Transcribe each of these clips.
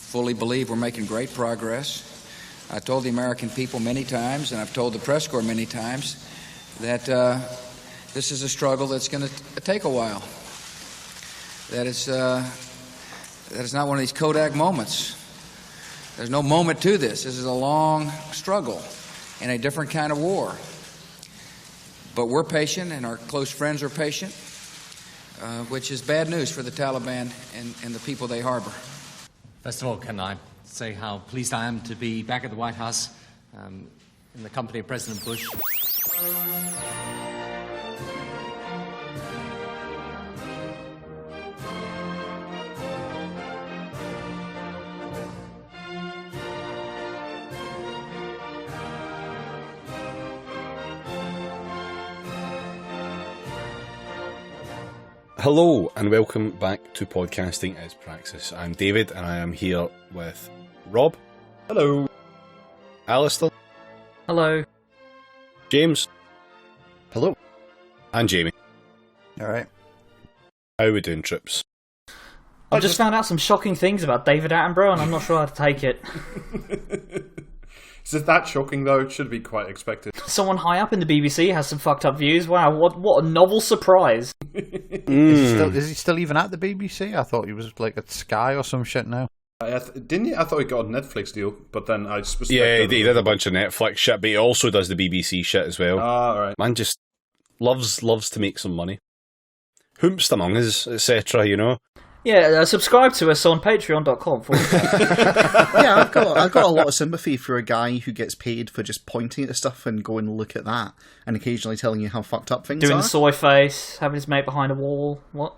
fully believe we're making great progress. I told the American people many times, and I've told the press corps many times, that this is a struggle that's going to take a while. That it's not one of these Kodak moments. There's no moment to this. This is a long struggle in a different kind of war. But we're patient, and our close friends are patient, which is bad news for the Taliban and the people they harbor. First of all, can I say how pleased I am to be back at the White House in the company of President Bush. Hello and welcome back to Podcasting as Praxis. I'm David and I am here with Rob. Hello. Alistair. Hello. James. Hello. And Jamie. Alright. How are we doing, Trips? I've just found out some shocking things about David Attenborough and I'm not sure how to take it. Is it that shocking though? It should be quite expected. Someone high up in the BBC has some fucked up views. Wow, what a novel surprise. Is he still even at the BBC? I thought he was like at Sky or some shit now. Didn't he? I thought he got a Netflix deal, but then I suspect... Yeah, he did a bunch of Netflix shit, but he also does the BBC shit as well. Alright. Man just loves to make some money. Whomst among us, etc., you know? Yeah, subscribe to us on patreon.com. Yeah, I've got a lot of sympathy for a guy who gets paid for just pointing at stuff and going, look at that, and occasionally telling you how fucked up things Doing are. the soy face, having his mate behind a wall. What?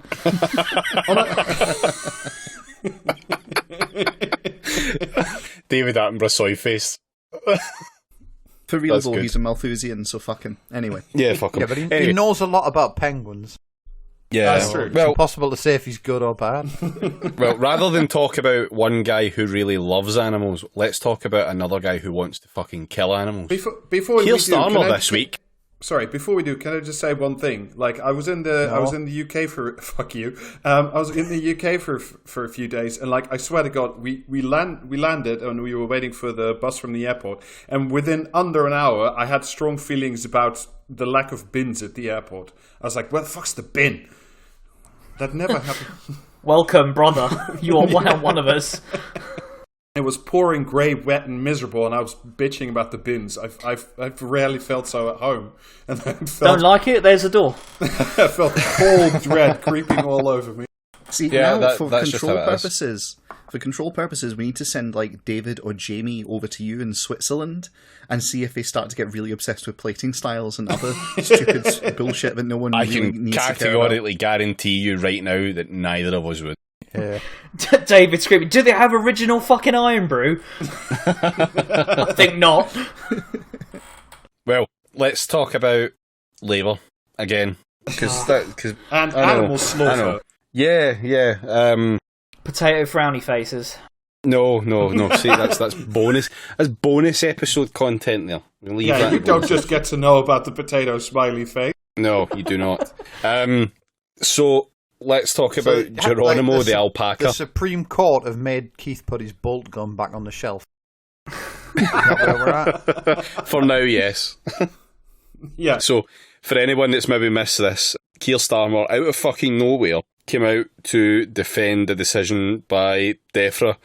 David Attenborough soy face. For real That's though, good. he's a Malthusian, so fuck him. Anyway. Yeah, fuck him. Yeah, but he Anyway, knows a lot about penguins. yeah, That's true. It's well, impossible to say if he's good or bad. well, rather than talk about one guy who really loves animals, let's talk about another guy who wants to fucking kill animals. Before we Keir do, Starmer can I- this week. Sorry, before we do, can I just say one thing? Like, I was in the UK for fuck you. I was in the UK for a few days, and like, I swear to God, we landed and we were waiting for the bus from the airport, and within under an hour, I had strong feelings about the lack of bins at the airport. I was like, where the fuck's the bin? That never happened. Welcome, brother. You are one of us. It was pouring grey, wet, and miserable, and I was bitching about the bins. I've rarely felt so at home, and I Don't like it? There's a door. I felt cold dread creeping all over me. See, Yeah, now that's for just control how it is. purposes, we need to send like David or Jamie over to you in Switzerland and see if they start to get really obsessed with plating styles and other stupid bullshit that no one I really can needs to care about. categorically guarantee you right now that neither of us would. Yeah. David screaming, do they have original fucking Iron Brew? I think not. Well, let's talk about labour again. And animal slaughter. Yeah. Potato frowny faces. No. See, that's bonus. That's bonus episode content there. We'll leave Yeah, that you don't bonus. just get to know about the potato smiley face. No, you do not. So let's talk about Geronimo like the alpaca. The Supreme Court have made Keith put his bolt gun back on the shelf. Is that where we're at? For now, yes. Yeah. So, for anyone that's maybe missed this, Keir Starmer, out of fucking nowhere, came out to defend the decision by DEFRA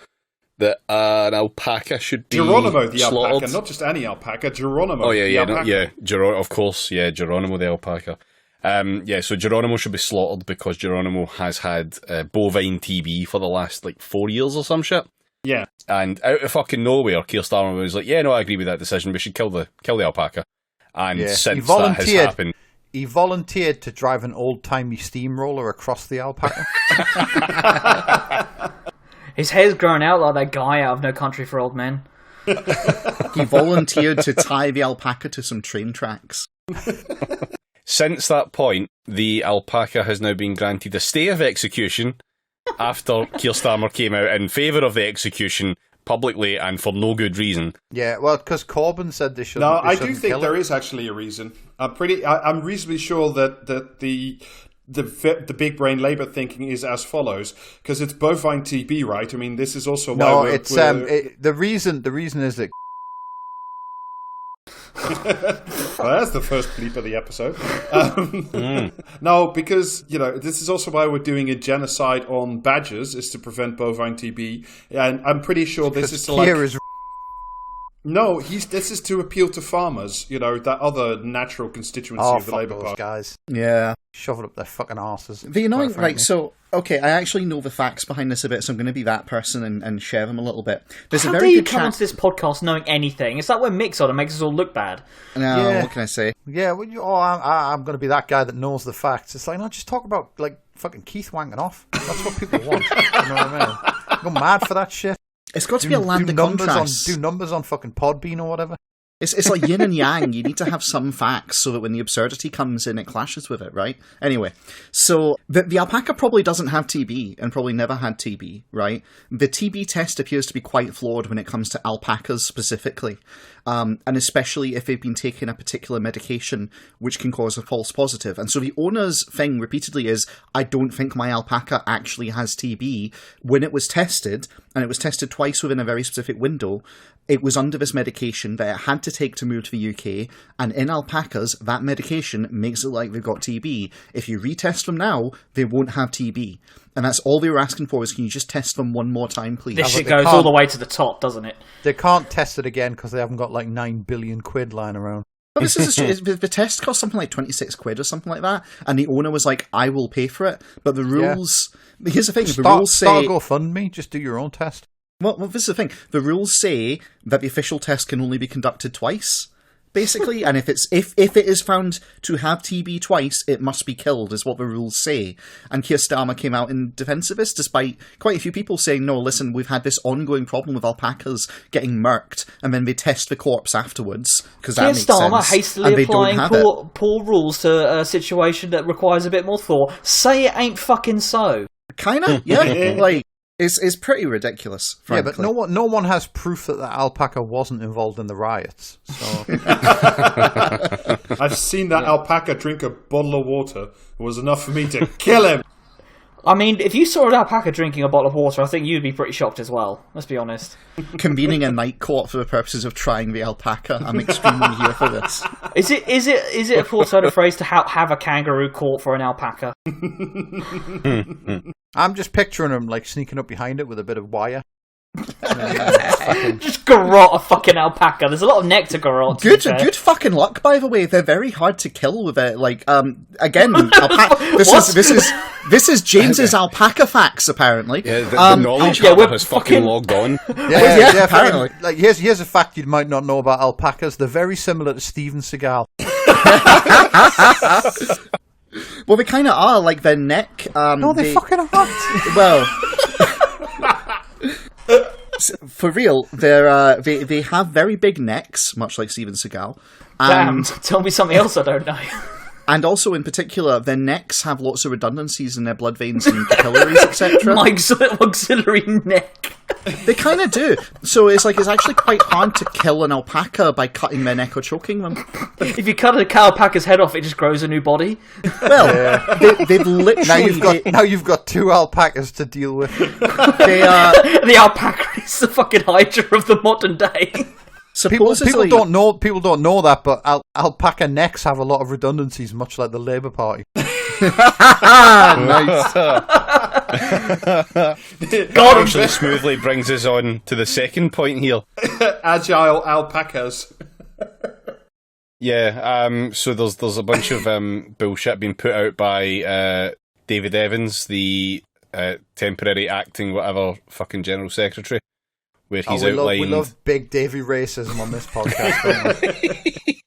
that an alpaca should be Geronimo the slaughtered. alpaca, not just any alpaca, Geronimo Oh, yeah, the yeah, alpaca. of course, yeah, Geronimo the alpaca. So Geronimo should be slaughtered because Geronimo has had bovine TB for the last, 4 years or some shit. Yeah. And out of fucking nowhere, Keir Starmer was like, yeah, no, I agree with that decision, we should kill the alpaca. And Yeah. since that has happened... He volunteered to drive an old-timey steamroller across the alpaca. His hair's growing out like that guy out of No Country for Old Men. He volunteered to tie the alpaca to some train tracks. Since that point, the alpaca has now been granted a stay of execution after Keir Starmer came out in favour of the execution publicly and for no good reason. Yeah, well, because Corbyn said they shouldn't. No, they I do shouldn't think kill there it. is actually a reason. I'm reasonably sure that the the big brain labor thinking is as follows, because it's bovine TB, right? I mean, this is also why No, it's the reason is that well, that's the first bleep of the episode. No, because this is also why we're doing a genocide on badgers, is to prevent bovine TB, and I'm pretty sure this is to No, this is to appeal to farmers, that other natural constituency of the Labour Party. Guys. Yeah. Shove it up their fucking arses. The annoying, right, so, okay, I actually know the facts behind this a bit, so I'm going to be that person and share them a little bit. There's How a dare very you good come onto this podcast knowing anything? It's like when Mick's on and makes us all look bad. No, Yeah. what can I say? Yeah, I'm going to be that guy that knows the facts. It's like, no, just talk about, like, fucking Keith wanking off. That's what people want. You know what I mean? Go mad for that shit. It's got to be a land of contrasts. Do numbers on fucking Podbean or whatever. It's like yin and yang. You need to have some facts so that when the absurdity comes in, it clashes with it, right? Anyway, so the alpaca probably doesn't have TB and probably never had TB, right? The TB test appears to be quite flawed when it comes to alpacas specifically, and especially if they've been taking a particular medication which can cause a false positive. And so the owner's thing repeatedly is, I don't think my alpaca actually has TB. When it was tested, and it was tested twice within a very specific window, it was under this medication that it had to take to move to the UK, and in alpacas, that medication makes it like they've got TB. If you retest them now, they won't have TB. And that's all they were asking for, is can you just test them one more time, please? This shit goes all the way to the top, doesn't it? They can't test it again because they haven't got like 9 billion quid lying around. But this is the test cost something like 26 quid or something like that, and the owner was like, I will pay for it. But the rules... Yeah. Here's the thing, the rules say... Start GoFundMe, just do your own test. Well, this is the thing. The rules say that the official test can only be conducted twice, basically, and if it is found to have TB twice, it must be killed, is what the rules say. And Keir Starmer came out in defence of this, despite quite a few people saying, no, listen, we've had this ongoing problem with alpacas getting murked, and then they test the corpse afterwards, because that makes sense. Keir Starmer hastily applying poor rules to a situation that requires a bit more thought. Say it ain't fucking so. Kinda, yeah. Like, it's pretty ridiculous, frankly. Yeah, but no one has proof that the alpaca wasn't involved in the riots. So I've seen that alpaca drink a bottle of water. It was enough for me to kill him. I mean, if you saw an alpaca drinking a bottle of water, I think you'd be pretty shocked as well. Let's be honest. Convening a night court for the purposes of trying the alpaca. I'm extremely here for this. Is it a Portsoda phrase to have a kangaroo court for an alpaca? I'm just picturing him like sneaking up behind it with a bit of wire. Just garrot a fucking alpaca. There's a lot of neck to garrot. Good fucking luck, by the way. They're very hard to kill with it. Like, again, this is James's alpaca facts, apparently. Yeah, the knowledge hub has fucking logged on. Yeah, apparently. Like, here's a fact you might not know about alpacas. They're very similar to Steven Seagal. Well, they kind of are. Like, their neck. No, they fucking aren't. Well. For real, they have very big necks, much like Steven Seagal. Damn, tell me something else I don't know. And also, in particular, their necks have lots of redundancies in their blood veins and capillaries, etc. My auxiliary neck. They kind of do. So it's actually quite hard to kill an alpaca by cutting their neck or choking them. If you cut a alpaca's head off, it just grows a new body. Well, they've literally... Now you've got two alpacas to deal with. The alpaca is the fucking Hydra of the modern day. People don't know that, but alpaca necks have a lot of redundancies, much like the Labour Party. Nice. God, actually smoothly brings us on to the second point here. Agile alpacas. Yeah, so there's a bunch of bullshit being put out by David Evans, the temporary acting whatever fucking General Secretary, where he's outlined... We love big Davy racism on this podcast, don't we?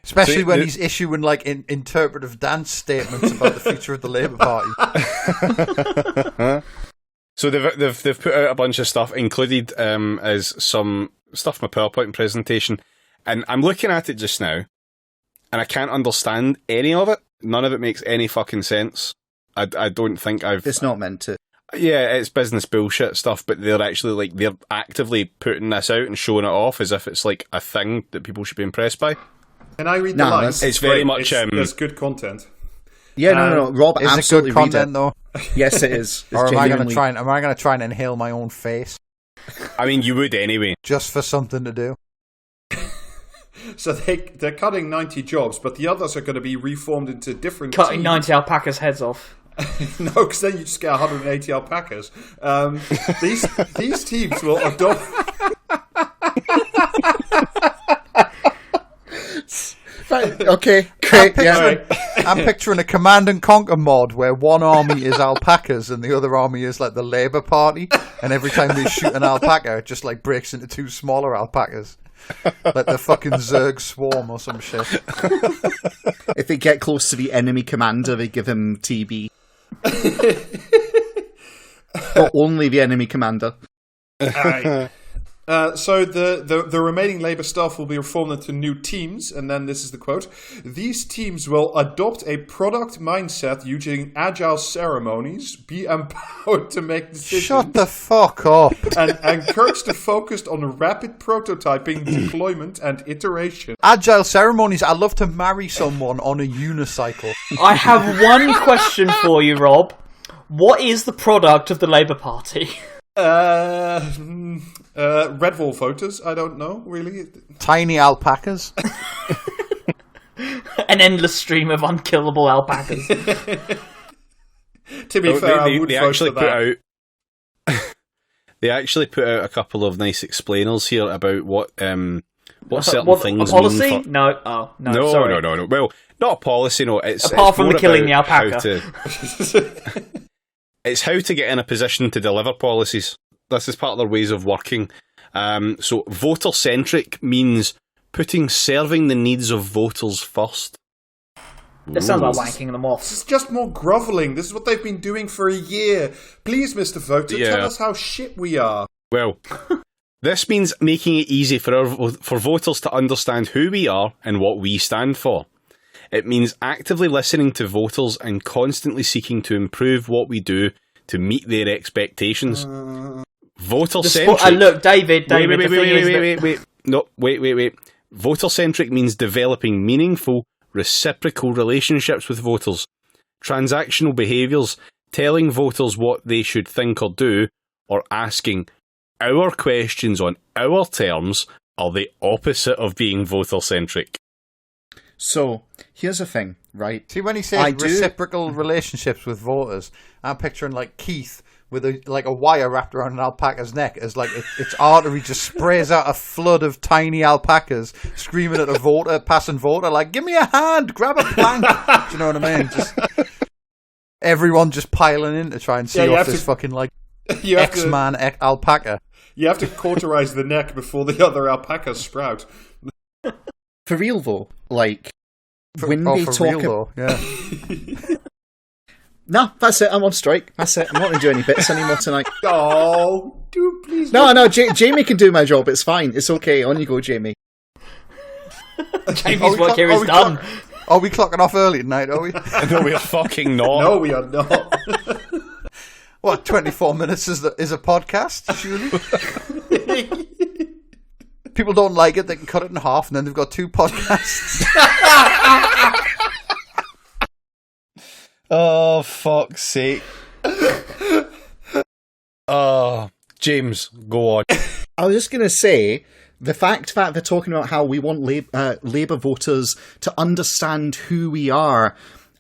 Especially when he's issuing like interpretive dance statements about the future of the Labour Party. So they've put out a bunch of stuff, included as some stuff from a PowerPoint presentation, and I'm looking at it just now, and I can't understand any of it. None of it makes any fucking sense. I don't think I've... It's not meant to. Yeah, it's business bullshit stuff, but they're actually they're actively putting this out and showing it off as if it's like a thing that people should be impressed by. Can I read the lines? It's very much... There's good content. Yeah, no. Rob, is absolutely it good content, though? Yes, it is. Or am I going to try and inhale my own face? I mean, you would anyway. Just for something to do. So they're cutting 90 jobs, but the others are going to be reformed into different Cutting teams. 90 alpacas' heads off. No, because then you just get 180 alpacas. These teams will adopt... Right, okay, great. I'm picturing a Command and Conquer mod where one army is alpacas and the other army is like the Labour Party, and every time they shoot an alpaca, it just like breaks into two smaller alpacas. Like the fucking Zerg swarm or some shit. If they get close to the enemy commander, they give him TB. But only the enemy commander. So the remaining Labour staff will be reformed into new teams, and then this is the quote: "These teams will adopt a product mindset using agile ceremonies, be empowered to make decisions." Shut the fuck up. And encouraged to focus on rapid prototyping, deployment, and iteration. Agile ceremonies. I'd love to marry someone on a unicycle. I have one question for you, Rob. What is the product of the Labour Party? Red Wall voters, I don't know, really. Tiny alpacas. An endless stream of unkillable alpacas. To be fair, I would they vote actually for that. They actually put out a couple of nice explainers here about what certain things a policy? mean for... No. Oh, no, sorry. No. Well, not a policy, no. Apart from the killing the alpaca. It's how to get in a position to deliver policies. This is part of their ways of working. So voter-centric means serving the needs of voters first. That sounds like wanking them off. This is just more grovelling. This is what they've been doing for a year. Please, Mr. Voter, tell us how shit we are. Well, this means making it easy for voters to understand who we are and what we stand for. It means actively listening to voters and constantly seeking to improve what we do to meet their expectations. Voter-centric... look, David, wait. Voter-centric means developing meaningful, reciprocal relationships with voters. Transactional behaviours, telling voters what they should think or do, or asking our questions on our terms are the opposite of being voter-centric. So, here's the thing, right? See, when he says reciprocal relationships with voters, I'm picturing like Keith with a wire wrapped around an alpaca's neck as like its artery just sprays out a flood of tiny alpacas screaming at a passing voter, like, give me a hand, grab a plank. Do you know what I mean? Just everyone just piling in to try and see off this fucking like X-Man alpaca. You have to cauterize the neck before the other alpacas sprout. For real though, like when they talk. Yeah. No, that's it. I'm on strike. That's it. I'm not going to do any bits anymore tonight. Oh, dude, please. No. Jamie can do my job. It's fine. It's okay. On you go, Jamie. Jamie's work here is done. Are we clocking off early tonight? Are we? No, we are fucking not. No, we are not. What? 24 minutes is a podcast? Surely. People don't like it. They can cut it in half, and then they've got two podcasts. Oh, fuck's sake. Oh, James, go on. I was just going to say, the fact that they're talking about how we want Labour voters to understand who we are,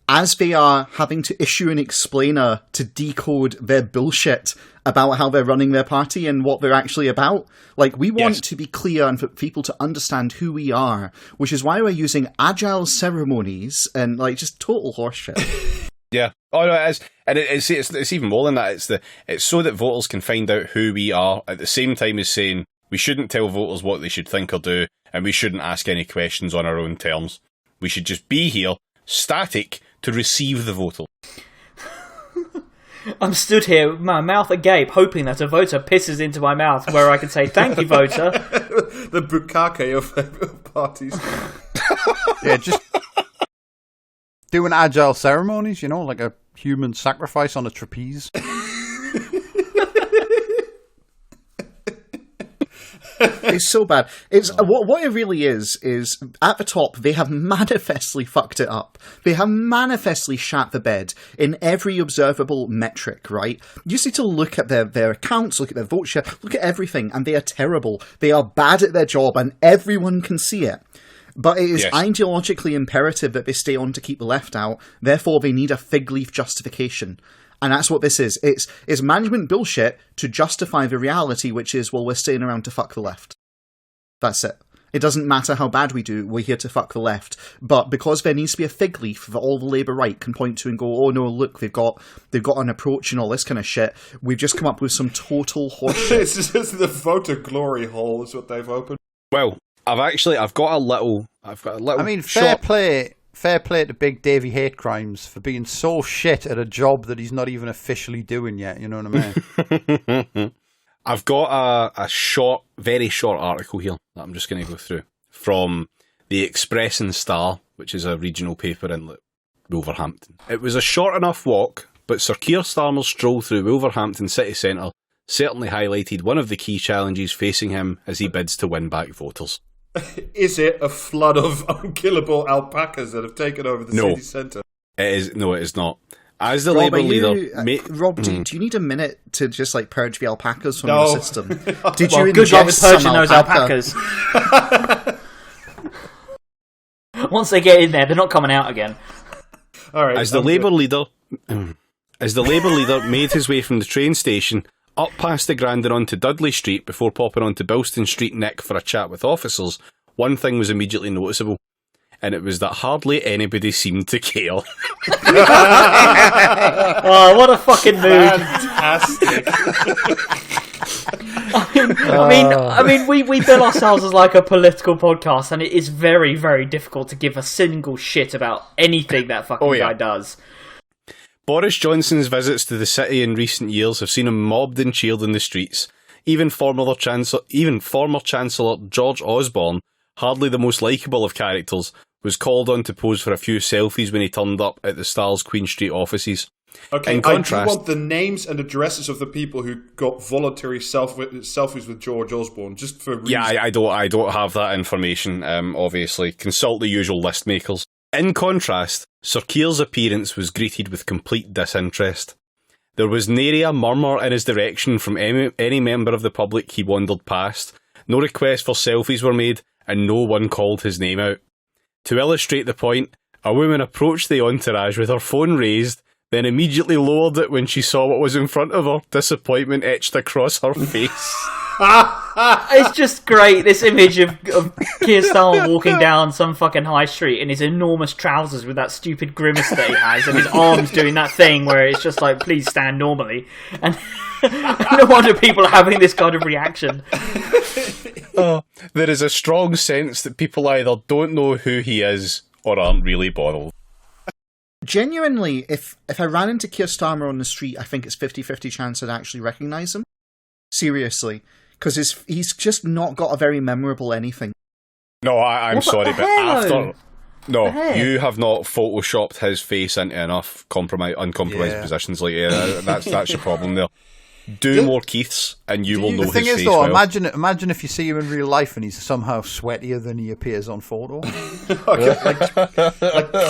as they are having to issue an explainer to decode their bullshit about how they're running their party and what they're actually about. Like, we want to be clear and for people to understand who we are, which is why we're using agile ceremonies and, like, just total horseshit. Yeah. Oh, no, it is. And it's even more than that. It's so that voters can find out who we are at the same time as saying we shouldn't tell voters what they should think or do, and we shouldn't ask any questions on our own terms. We should just be here, static, to receive the voter. I'm stood here with my mouth agape, hoping that a voter pisses into my mouth where I can say, thank you, voter. The bukkake of parties. Yeah, just doing agile ceremonies, you know, like a human sacrifice on a trapeze. It's so bad. It's what it really is at the top they have manifestly fucked it up. They have manifestly shat the bed in every observable metric, right? You just need to look at their accounts, look at their vote share, look at everything, and they are terrible. They are bad at their job, and everyone can see it. But it is ideologically imperative that they stay on to keep the left out. Therefore, they need a fig leaf justification. And that's what this is. It's management bullshit to justify the reality, which is, well, we're staying around to fuck the left. That's it. It doesn't matter how bad we do, we're here to fuck the left. But because there needs to be a fig leaf that all the Labour right can point to and go, oh no, look, they've got an approach and all this kind of shit, we've just come up with some total horseshit. It's just the voter glory hole is what they've opened. Well, I've got a little. I mean, fair play to Big Davey Hate Crimes for being so shit at a job that he's not even officially doing yet. You know what I mean? I've got a very short article here that I'm just going to go through from the Express and Star, which is a regional paper in Wolverhampton. It was a short enough walk, but Sir Keir Starmer's stroll through Wolverhampton city centre certainly highlighted one of the key challenges facing him as he bids to win back voters. Is it a flood of unkillable alpacas that have taken over the city centre? It is not. As the Labour leader... Rob, do you need a minute to just purge the alpacas from your system? Did you good job ingest purging some those alpacas. Once they get in there, they're not coming out again. All right. As the Labour leader made his way from the train station up past the Grand and onto Dudley Street before popping onto Bilston Street Nick for a chat with officers, one thing was immediately noticeable, and it was that hardly anybody seemed to care. Oh, what a fucking mood! Fantastic. I mean, we bill ourselves as like a political podcast, and it is very, very difficult to give a single shit about anything that fucking guy does. Boris Johnson's visits to the city in recent years have seen him mobbed and cheered in the streets. Even former Chancellor George Osborne, hardly the most likeable of characters, was called on to pose for a few selfies when he turned up at the Star's Queen Street offices. Okay, in contrast, I do want the names and addresses of the people who got voluntary selfies with George Osborne, just for reason. Yeah, I don't have that information, obviously. Consult the usual list makers. In contrast, Sir Keir's appearance was greeted with complete disinterest. There was nary a murmur in his direction from any member of the public he wandered past, no requests for selfies were made, and no one called his name out. To illustrate the point, a woman approached the entourage with her phone raised, then immediately lowered it when she saw what was in front of her, disappointment etched across her face. It's just great, this image of Keir Starmer walking down some fucking high street in his enormous trousers with that stupid grimace that he has, and his arms doing that thing where it's just like, please stand normally. And no wonder people are having this kind of reaction. There is a strong sense that people either don't know who he is or aren't really bothered. Genuinely, if I ran into Keir Starmer on the street, I think it's 50-50 chance I'd actually recognise him. Seriously. Because he's just not got a very memorable anything. No, I'm sorry, but after... No, you have not photoshopped his face into enough uncompromised positions. That's your problem there. Do more Keiths, and you will know his face. The thing is, though, imagine if you see him in real life and he's somehow sweatier than he appears on photo. like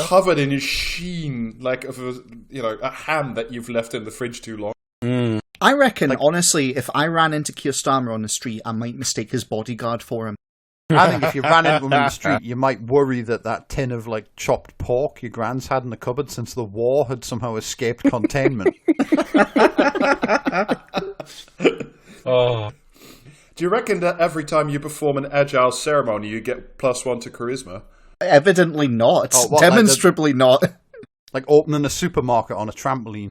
covered in his sheen, like of a ham that you've left in the fridge too long. Mm. I reckon, honestly, if I ran into Keir Starmer on the street, I might mistake his bodyguard for him. I think if you ran into him on the street, you might worry that tin of chopped pork your gran's had in the cupboard since the war had somehow escaped containment. Oh. Do you reckon that every time you perform an agile ceremony, you get +1 to charisma? Evidently not. Demonstrably not. Like opening a supermarket on a trampoline.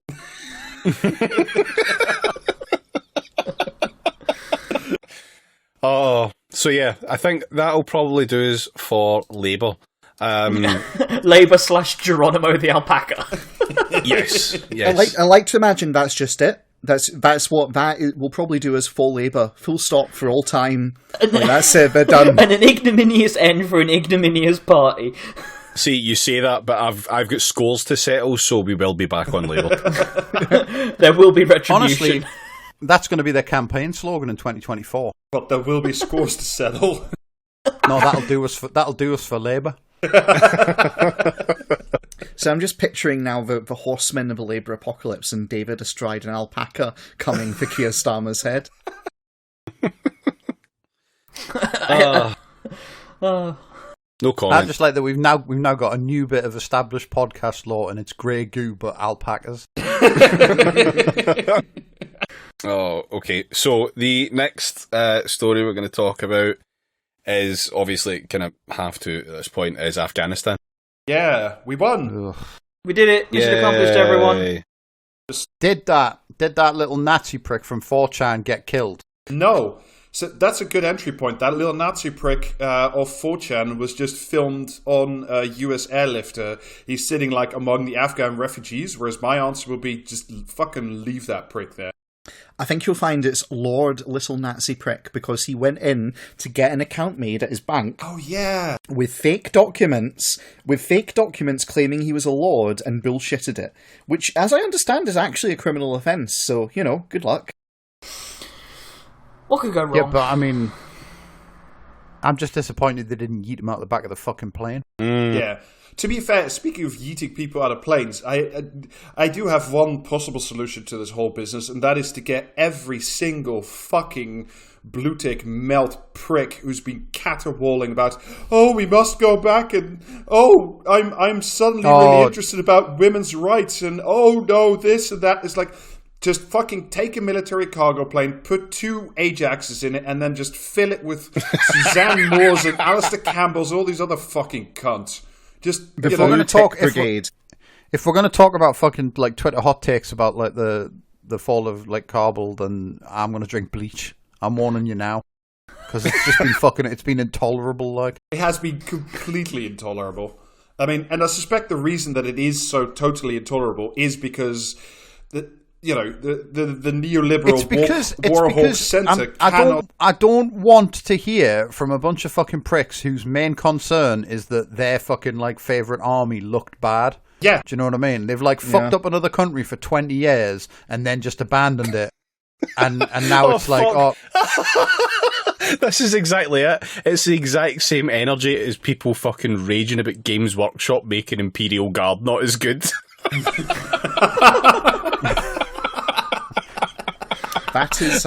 Oh, so yeah, I think that'll probably do us for Labour. Labour/Geronimo the alpaca. Yes. I like to imagine that's just it. That's what will probably do us for Labour. Full stop for all time. That's it. They're done. And an ignominious end for an ignominious party. See, you say that, but I've got scores to settle, so we will be back on Labour. There will be retribution. Honestly, that's going to be their campaign slogan in 2024. But there will be scores to settle. No, that'll do us for Labour. So I'm just picturing now the horsemen of the Labour apocalypse and David astride an alpaca coming for Keir Starmer's head. No comment. I just like that we've now got a new bit of established podcast law, and it's grey goo but alpacas. Oh, okay. So the next story we're going to talk about is obviously kind of have to at this point is Afghanistan. Yeah, we won. Ugh. We did it. Mission accomplished, everyone. Did that little Nazi prick from 4chan get killed? No. So that's a good entry point. That little Nazi prick of 4chan was just filmed on a US airlifter. He's sitting like among the Afghan refugees, whereas my answer would be just fucking leave that prick there. I think you'll find it's Lord Little Nazi Prick because he went in to get an account made at his bank. Oh, yeah. With fake documents claiming he was a lord and bullshitted it, which, as I understand, is actually a criminal offence. So, good luck. What could go wrong? Yeah, but I mean, I'm just disappointed they didn't yeet him out the back of the fucking plane. Yeah. To be fair, speaking of yeeting people out of planes, I do have one possible solution to this whole business, and that is to get every single fucking blue tick melt prick who's been caterwauling about, oh, we must go back, and oh, I'm suddenly really interested about women's rights, and oh no, this and that. It's like, just fucking take a military cargo plane, put 2 Ajaxes in it, and then just fill it with Suzanne Moores and Alistair Campbells, all these other fucking cunts. Just if we're going to talk, if we're going to talk about fucking like Twitter hot takes about like the fall of like Kabul, then I'm going to drink bleach. I'm warning you now, because it's just been it's been intolerable. Like it has been completely intolerable. I mean, and I suspect the reason that it is so totally intolerable is because the neoliberal Warhol centre cannot. I don't want to hear from a bunch of fucking pricks whose main concern is that their fucking like favourite army looked bad. Yeah. Do you know what I mean? They've like fucked up another country for 20 years and then just abandoned it. And now it's like, This is exactly it. It's the exact same energy as people fucking raging about Games Workshop making Imperial Guard not as good. That is,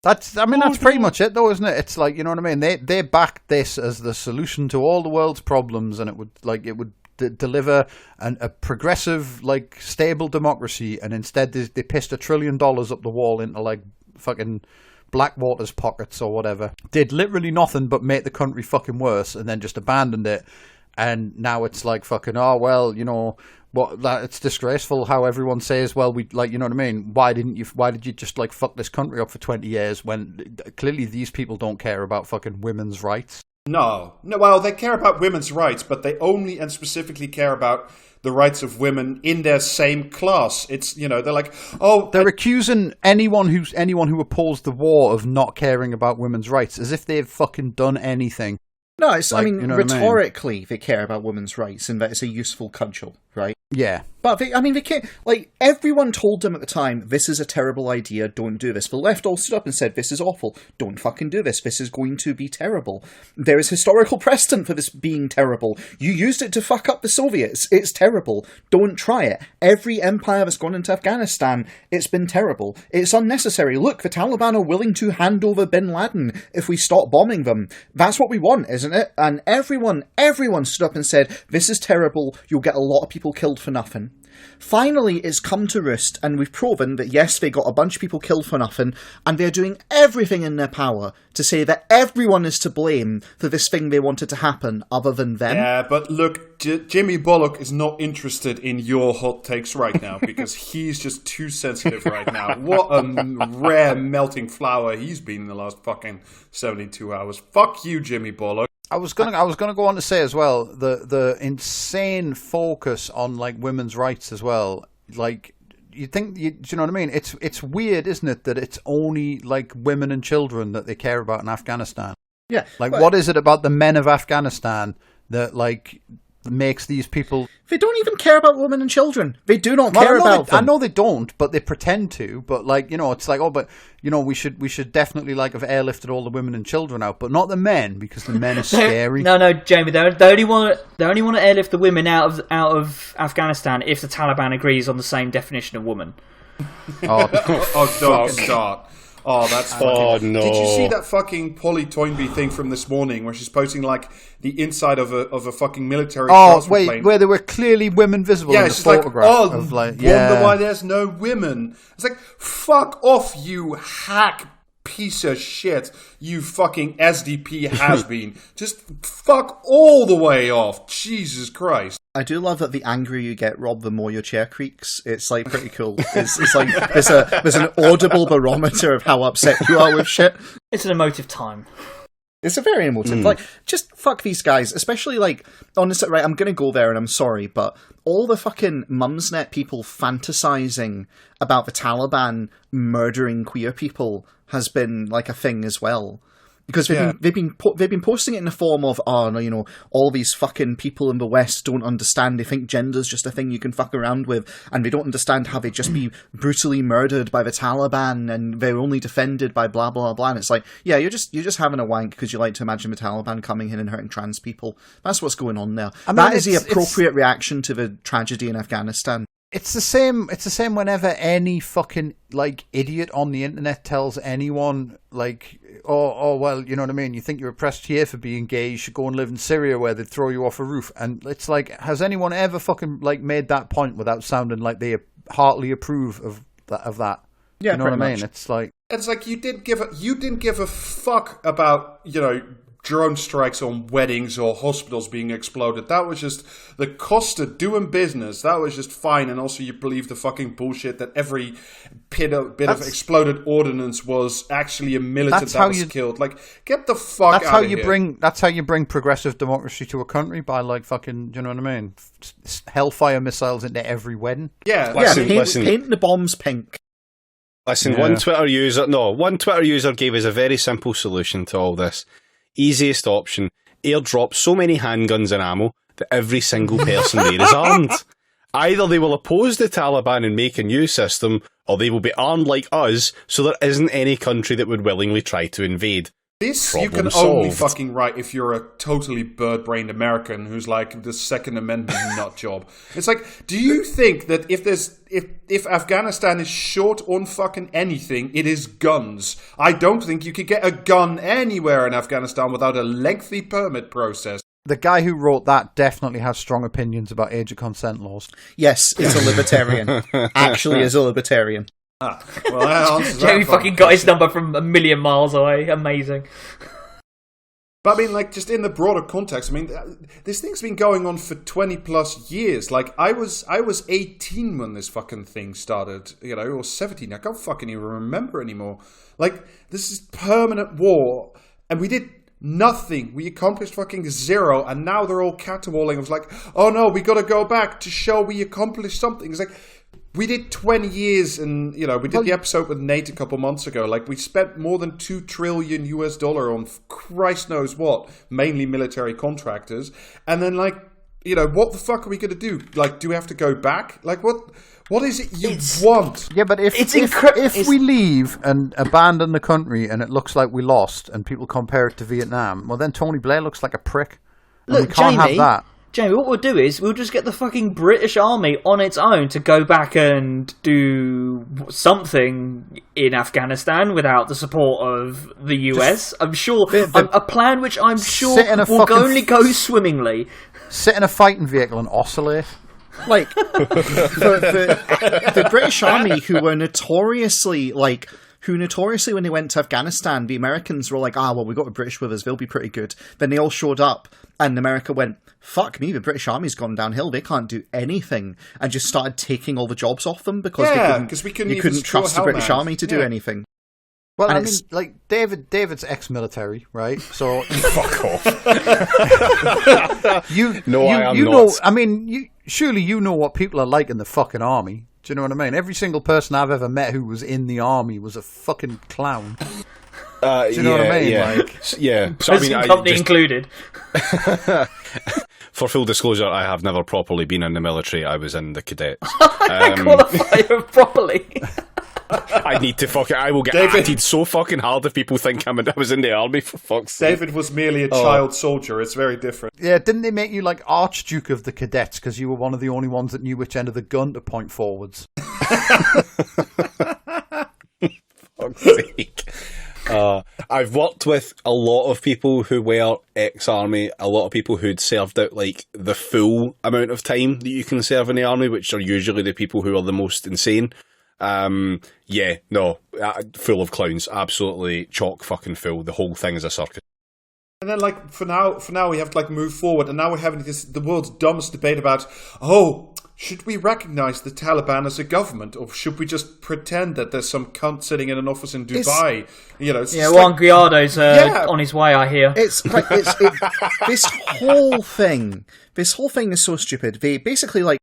that's pretty much it, though, isn't it? It's like, you know what I mean? They backed this as the solution to all the world's problems, and it would deliver a progressive, like, stable democracy, and instead they pissed $1 trillion up the wall into like fucking Blackwater's pockets or whatever. Did literally nothing but make the country fucking worse, and then just abandoned it. And now it's like fucking, oh well, it's disgraceful how everyone says, well, we like, you know what I mean? Why did you just like fuck this country up for 20 years when clearly these people don't care about fucking women's rights? No, well, they care about women's rights, but they only and specifically care about the rights of women in their same class. It's, they're like, oh, they're accusing anyone who opposed the war of not caring about women's rights as if they've fucking done anything. No, it's, like, rhetorically they care about women's rights and that it's a useful cudgel, right? Yeah. But they can't, like, everyone told them at the time, this is a terrible idea, don't do this. The left all stood up and said, this is awful, don't fucking do this is going to be terrible. There is historical precedent for this being terrible. You used it to fuck up the Soviets, it's terrible, don't try it. Every empire that's gone into Afghanistan, it's been terrible. It's unnecessary. Look, the Taliban are willing to hand over bin Laden if we stop bombing them. That's what we want, isn't it? And everyone stood up and said, this is terrible, you'll get a lot of people killed for nothing. Finally, it's come to roost, and we've proven that yes, they got a bunch of people killed for nothing, and they're doing everything in their power to say that everyone is to blame for this thing they wanted to happen other than them. Yeah, but look, Jimmy Bullock is not interested in your hot takes right now because he's just too sensitive right now. What a rare melting flower he's been in the last fucking 72 hours. Fuck you, Jimmy Bullock. I was gonna go on to say as well the insane focus on like women's rights as well. Like do you know what I mean? It's weird, isn't it, that it's only like women and children that they care about in Afghanistan? Yeah. Like what is it about the men of Afghanistan that like makes these people. They don't even care about women and children. They do not Well, care about them. I know they don't, but they pretend to. But like, it's like, but we should definitely like have airlifted all the women and children out, but not the men, because the men are scary. No, Jamie, they only want to airlift the women out of Afghanistan if the Taliban agrees on the same definition of woman. Don't start. Oh, that's fucking... Oh, no. Did you see that fucking Polly Toynbee thing from this morning where she's posting, like, the inside of a fucking military transport plane? Where there were clearly women visible in the photograph. Wonder why there's no women. It's like, fuck off, you hack piece of shit, you fucking SDP has-been. Just fuck all the way off. Jesus Christ. I do love that the angrier you get, Rob, the more your chair creaks. It's like pretty cool. It's like there's an audible barometer of how upset you are with shit. It's an emotive time. It's a very emotive. Like, just fuck these guys, especially like, honestly, right, I'm gonna go there and I'm sorry, but all the fucking Mumsnet people fantasizing about the Taliban murdering queer people has been like a thing as well. Because they've been posting it in the form of, all these fucking people in the West don't understand. They think gender's just a thing you can fuck around with, and they don't understand how they just be brutally murdered by the Taliban, and they're only defended by blah blah blah. And it's like, yeah, you're just having a wank because you like to imagine the Taliban coming in and hurting trans people. That's what's going on there. That is the appropriate reaction to the tragedy in Afghanistan. It's the same whenever any fucking like idiot on the internet tells anyone like, oh well, you know what I mean, you think you're oppressed here for being gay, you should go and live in Syria where they'd throw you off a roof. And it's like, has anyone ever fucking like made that point without sounding like they heartily approve of that? Yeah, you know what I mean? much. It's like you didn't give a fuck about, drone strikes on weddings or hospitals being exploded. That was just the cost of doing business. That was just fine. And also you believe the fucking bullshit that every bit of exploded ordnance was actually a militant that was killed. Like, get the fuck out of here. That's how you bring progressive democracy to a country, by like fucking, you know what I mean? Hellfire missiles into every wedding. Yeah. Paint the bombs pink. Listen, one Twitter user gave us a very simple solution to all this. Easiest option, airdrop so many handguns and ammo that every single person there is armed. Either they will oppose the Taliban and make a new system, or they will be armed like us, so there isn't any country that would willingly try to invade. This Problem you can solved. only fucking write if you're a totally bird-brained American who's like the Second Amendment nut job. It's like, do you think that if Afghanistan is short on fucking anything, it is guns? I don't think you could get a gun anywhere in Afghanistan without a lengthy permit process. The guy who wrote that definitely has strong opinions about age of consent laws. Yes, it's a libertarian. Actually is a libertarian. Well, Jamie fucking got his number from a million miles away. Amazing. But I mean, like, just in the broader context, I mean, this thing's been going on for 20 plus years. Like, I was 18 when this fucking thing started, or 17. I can't fucking even remember anymore. Like, this is permanent war, and we did nothing. We accomplished fucking zero, and now they're all caterwauling. It was like, oh no, we got to go back to show we accomplished something. It's like, we did 20 years, and we did the episode with Nate a couple months ago. Like, we spent more than $2 trillion on Christ knows what, mainly military contractors. And then, like, what the fuck are we going to do? Like, do we have to go back? Like, what is it you want? Yeah, but if we leave and abandon the country and it looks like we lost, and people compare it to Vietnam, well, then Tony Blair looks like a prick. And Look, we can't have that. Jamie, what we'll do is we'll just get the fucking British Army on its own to go back and do something in Afghanistan without the support of the US. I'm sure a plan which I'm sure will only go swimmingly. Sit in a fighting vehicle and oscillate. Like the British Army, who notoriously when they went to Afghanistan, the Americans were like, well, we got the British with us, they'll be pretty good. Then they all showed up, and America went, fuck me, the British Army's gone downhill, they can't do anything, and just started taking all the jobs off them because we couldn't trust the British Army to do anything. Well, and I mean, like, David's ex-military, right? So fuck off. I am not. I mean, surely you know what people are like in the fucking army. Do you know what I mean? Every single person I've ever met who was in the army was a fucking clown. Do you know what I mean? Yeah. Like, yeah. So, Present company included. For full disclosure, I have never properly been in the military. I was in the cadets. Qualify properly. I need to I will get acted so fucking hard if people think I was in the army, for fuck's sake. David was merely a child soldier. It's very different. yeah, didn't they make you like Archduke of the Cadets because you were one of the only ones that knew which end of the gun to point forwards? Fuck's sake. I've worked with a lot of people who were ex-army, a lot of people who'd served out like the full amount of time that you can serve in the army, which are usually the people who are the most insane. Full of clowns, absolutely chock fucking full. The whole thing is a circus. And then, like, for now, we have to like move forward, and now we're having the world's dumbest debate about, should we recognize the Taliban as a government, or should we just pretend that there's some cunt sitting in an office in Dubai? Juan Guaido's on his way, I hear. This whole thing is so stupid. They basically, like,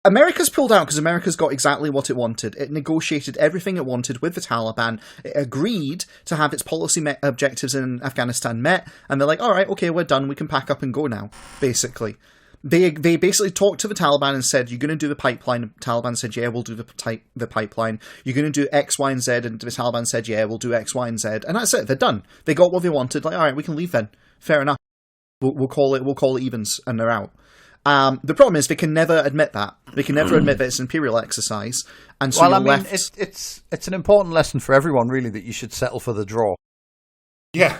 America's pulled out because America's got exactly what it wanted. It negotiated everything it wanted with the Taliban. It agreed to have its policy objectives in Afghanistan met, and they're like, all right, okay, we're done. We can pack up and go now, basically. They basically talked to the Taliban and said, you're going to do the pipeline. The Taliban said, yeah, we'll do the pipeline. You're going to do X, Y, and Z. And the Taliban said, yeah, we'll do X, Y, and Z. And that's it. They're done. They got what they wanted. Like, all right, we can leave then. Fair enough. We'll call it evens, and they're out. The problem is they can never admit that. They can never admit that it's an imperial exercise. And so it's an important lesson for everyone, really, that you should settle for the draw. Yeah.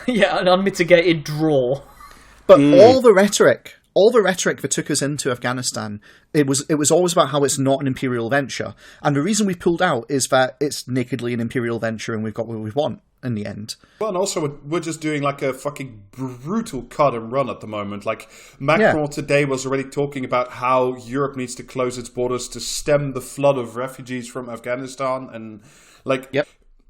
Yeah, an unmitigated draw. But all the rhetoric that took us into Afghanistan, it was always about how it's not an imperial venture. And the reason we pulled out is that it's nakedly an imperial venture and we've got what we want in the end. Well, and also we're just doing like a fucking brutal cut and run at the moment. Like Macron today was already talking about how Europe needs to close its borders to stem the flood of refugees from Afghanistan, and like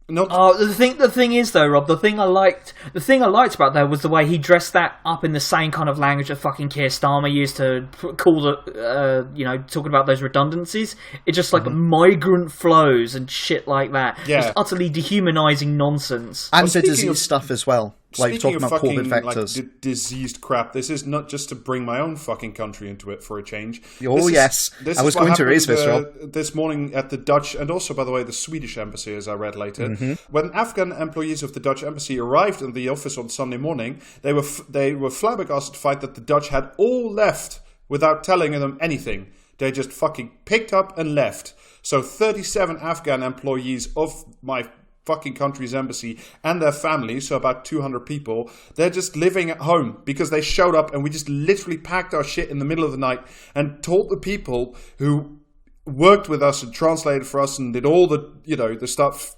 the thing is though, Rob, the thing I liked about that was the way he dressed that up in the same kind of language that fucking Keir Starmer used to call talking about those redundancies. It's just like migrant flows and shit like that. Yeah. Just utterly dehumanizing nonsense. And the disease stuff as well. Like talking about fucking, COVID vectors. Like, diseased crap. This is not just to bring my own fucking country into it for a change. Yes. I was going to raise this, Rob. This morning at the Dutch, and also, by the way, the Swedish embassy, as I read later. Mm-hmm. When Afghan employees of the Dutch embassy arrived in the office on Sunday morning, they were flabbergasted to find that the Dutch had all left without telling them anything. They just fucking picked up and left. So 37 Afghan employees of my fucking country's embassy and their families, so about 200 people, they're just living at home because they showed up, and we just literally packed our shit in the middle of the night and told the people who worked with us and translated for us and did all the, the stuff.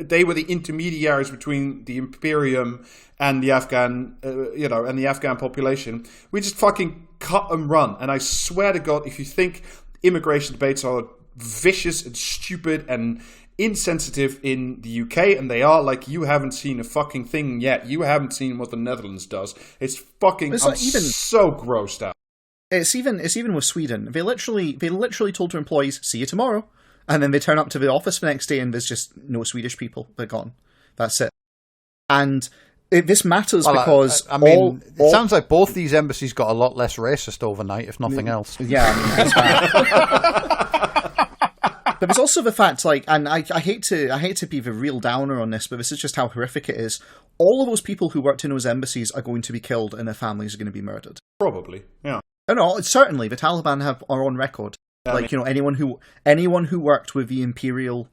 They were the intermediaries between the Imperium and the Afghan, and the Afghan population. We just fucking cut and run. And I swear to God, if you think immigration debates are vicious and stupid and insensitive in the UK, and they are, like, you haven't seen a fucking thing yet. You haven't seen what the Netherlands does. It's fucking, I'm so grossed out. It's even with Sweden. They literally told their employees, see you tomorrow. And then they turn up to the office the next day and there's just no Swedish people. They're gone. That's it. And this matters because it sounds like both these embassies got a lot less racist overnight, if nothing else. Yeah, that's bad. But there's also the fact, like, and I hate to be the real downer on this, but this is just how horrific it is. All of those people who worked in those embassies are going to be killed, and their families are going to be murdered. Probably, yeah. No, certainly the Taliban are on record. Anyone who worked with the imperial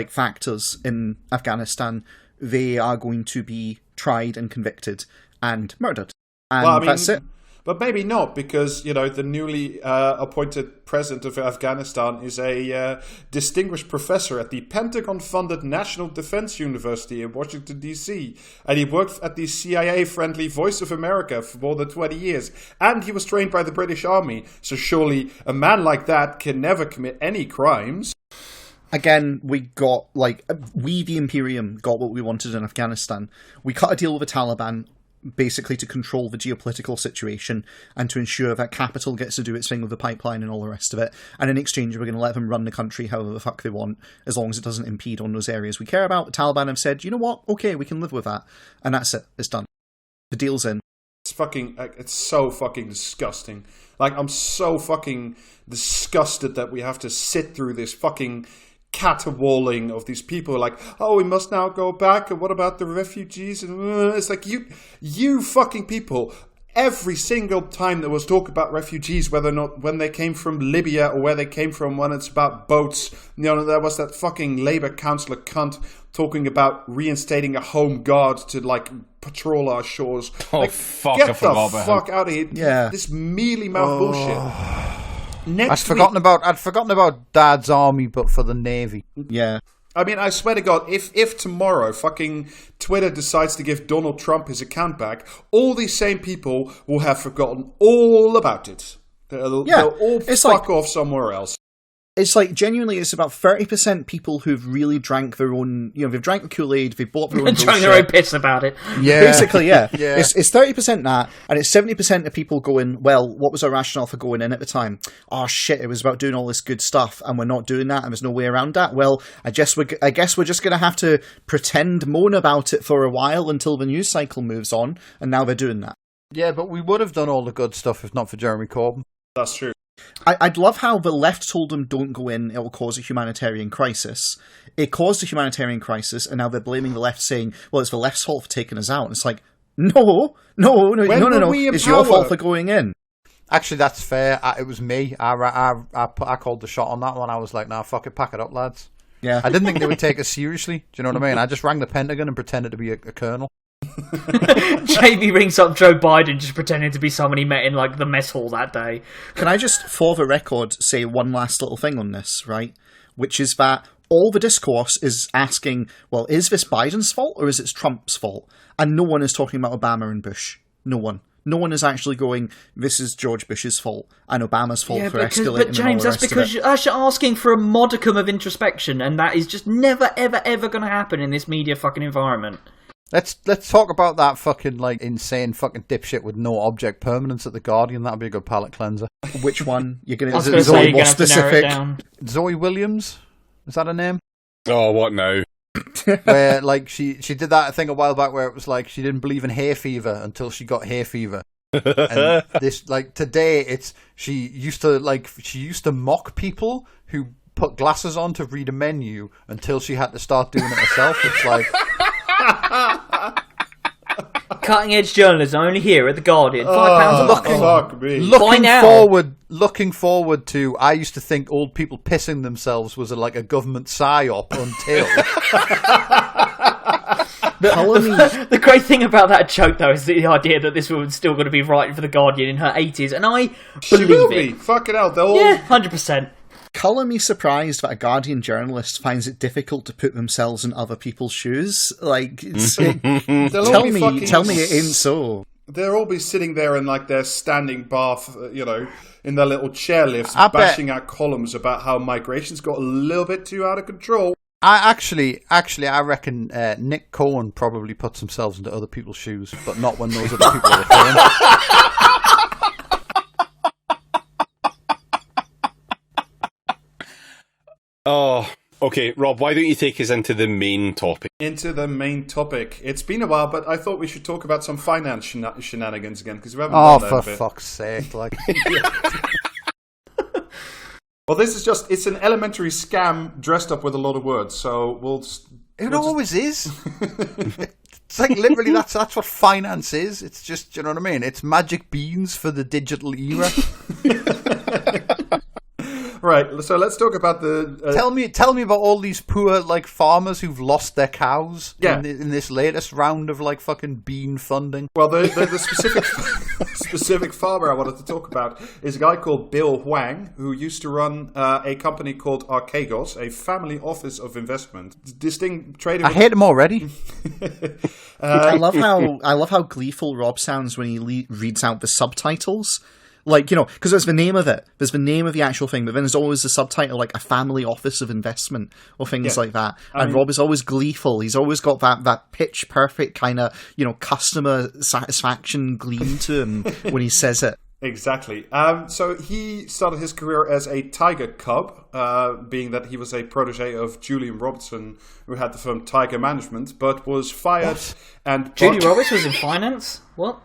factors in Afghanistan, they are going to be tried and convicted and murdered. And that's it. But maybe not, because, the newly appointed president of Afghanistan is a distinguished professor at the Pentagon-funded National Defense University in Washington, D.C. And he worked at the CIA-friendly Voice of America for more than 20 years. And he was trained by the British Army. So surely a man like that can never commit any crimes. Again, we, the Imperium, got what we wanted in Afghanistan. We cut a deal with the Taliban. basically to control the geopolitical situation and to ensure that capital gets to do its thing with the pipeline and all the rest of it. And in exchange, we're going to let them run the country however the fuck they want, as long as it doesn't impede on those areas we care about. The Taliban have said, you know what? Okay, we can live with that. And that's it. It's done. The deal's in. It's so fucking disgusting. Like, I'm so fucking disgusted that we have to sit through this fucking caterwauling of these people like, oh, we must now go back, and what about the refugees? And it's like, you fucking people, every single time there was talk about refugees, whether or not when they came from Libya or where they came from, when it's about boats, there was that fucking Labour councillor cunt talking about reinstating a home guard to like patrol our shores. Oh, like, fuck, get I forgot the about fuck out of here. Yeah. This mealy mouth bullshit. I'd forgotten about Dad's army, but for the Navy. Yeah. I mean, I swear to God, if tomorrow fucking Twitter decides to give Donald Trump his account back, all these same people will have forgotten all about it. They'll all fuck off somewhere else. It's like, genuinely, it's about 30% people who've really drank their own, they've drank the Kool-Aid, they've bought their own drank their own piss about it. Yeah. Basically, yeah. Yeah. It's 30% that, and it's 70% of people going, well, what was our rationale for going in at the time? Oh shit, it was about doing all this good stuff, and we're not doing that, and there's no way around that. Well, I guess we're just going to have to pretend moan about it for a while until the news cycle moves on, and now they're doing that. Yeah, but we would have done all the good stuff if not for Jeremy Corbyn. That's true. I'd love how the left told them don't go in, it will cause a humanitarian crisis. It caused a humanitarian crisis, and now they're blaming the left, saying, well, it's the left's fault for taking us out. And it's like, no. It's your fault for going in. Actually, that's fair. It was me. I called the shot on that one. I was like, nah, fuck it, pack it up, lads. Yeah. I didn't think they would take us seriously. Do you know what I mean? I just rang the Pentagon and pretended to be a colonel. Jamie rings up Joe Biden just pretending to be someone he met in like the mess hall that day. Can I just, for the record, say one last little thing on this, right? Which is that all the discourse is asking, well, is this Biden's fault or is it Trump's fault? And no one is talking about Obama and Bush. No one. No one is actually going, this is George Bush's fault and Obama's fault for escalating. But James, that's because you're asking for a modicum of introspection, and that is just never, ever, ever going to happen in this media fucking environment. Let's talk about that fucking like insane fucking dipshit with no object permanence at the Guardian. That'd be a good palate cleanser. Which one? You're going to say you're going to have to narrow it down. Zoe Williams, is that her name? Oh, what now? Where like she did that thing a while back where it was like she didn't believe in hay fever until she got hay fever. And this like today it's she used to mock people who put glasses on to read a menu until she had to start doing it herself. It's like cutting edge journalism only here at the Guardian. £5 a month. Looking forward to. I used to think old people pissing themselves was like a government psyop until. The great thing about that joke, though, is the idea that this woman's still going to be writing for the Guardian in her 80s, and I believe it. Fucking hell, they'll all... Yeah, 100%. Colour me surprised that a Guardian journalist finds it difficult to put themselves in other people's shoes. Like, tell me it ain't so. They'll all be sitting there in like their standing bath, in their little chairlifts, bashing out columns about how migration's got a little bit too out of control. I reckon Nick Cohen probably puts themselves into other people's shoes, but not when those other people are referring. Oh, okay, Rob, why don't you take us into the main topic? It's been a while, but I thought we should talk about some finance shenanigans again, because we haven't done that for a bit. Fuck's sake, like... Well, it's an elementary scam dressed up with a lot of words, so It always is. It's like literally that's what finance is. It's just, you know what I mean? It's magic beans for the digital era. Right, so let's talk about the... Tell me about all these poor like farmers who've lost their cows in this latest round of like fucking bean funding. Well, the specific farmer I wanted to talk about is a guy called Bill Huang, who used to run a company called Archegos, a family office of investment. I hate him already. I love how gleeful Rob sounds when he reads out the subtitles. Like, because there's the name of it. There's the name of the actual thing, but then there's always the subtitle, like a family office of investment or things like that. And Rob is always gleeful. He's always got that pitch perfect kind of, customer satisfaction gleam to him when he says it. Exactly. So he started his career as a tiger cub, being that he was a protege of Julian Robertson, who had the firm Tiger Management, but was fired. And Julie Roberts was in finance? What?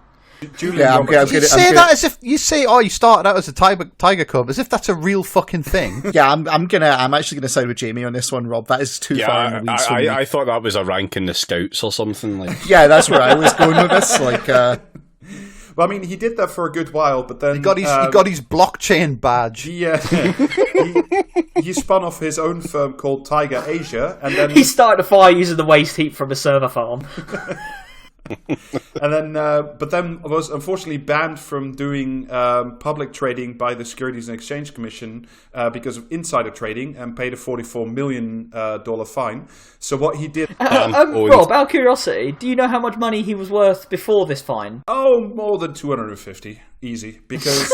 Julian Robertson. You say that as if you started out as a tiger cub, as if that's a real fucking thing. Yeah, I'm actually gonna side with Jamie on this one, Rob. That is too far in the weeds for me. I thought that was a rank in the Scouts or something like. Yeah, that's where I was going with this. Like, well, I mean, he did that for a good while, but then he got his blockchain badge. He spun off his own firm called Tiger Asia, and then he started a fire using the waste heat from a server farm. And then, but then was unfortunately banned from doing public trading by the Securities and Exchange Commission because of insider trading, and paid a $44 million fine. So what he did, Rob, out of curiosity, do you know how much money he was worth before this fine? Oh, more than 250, easy, because.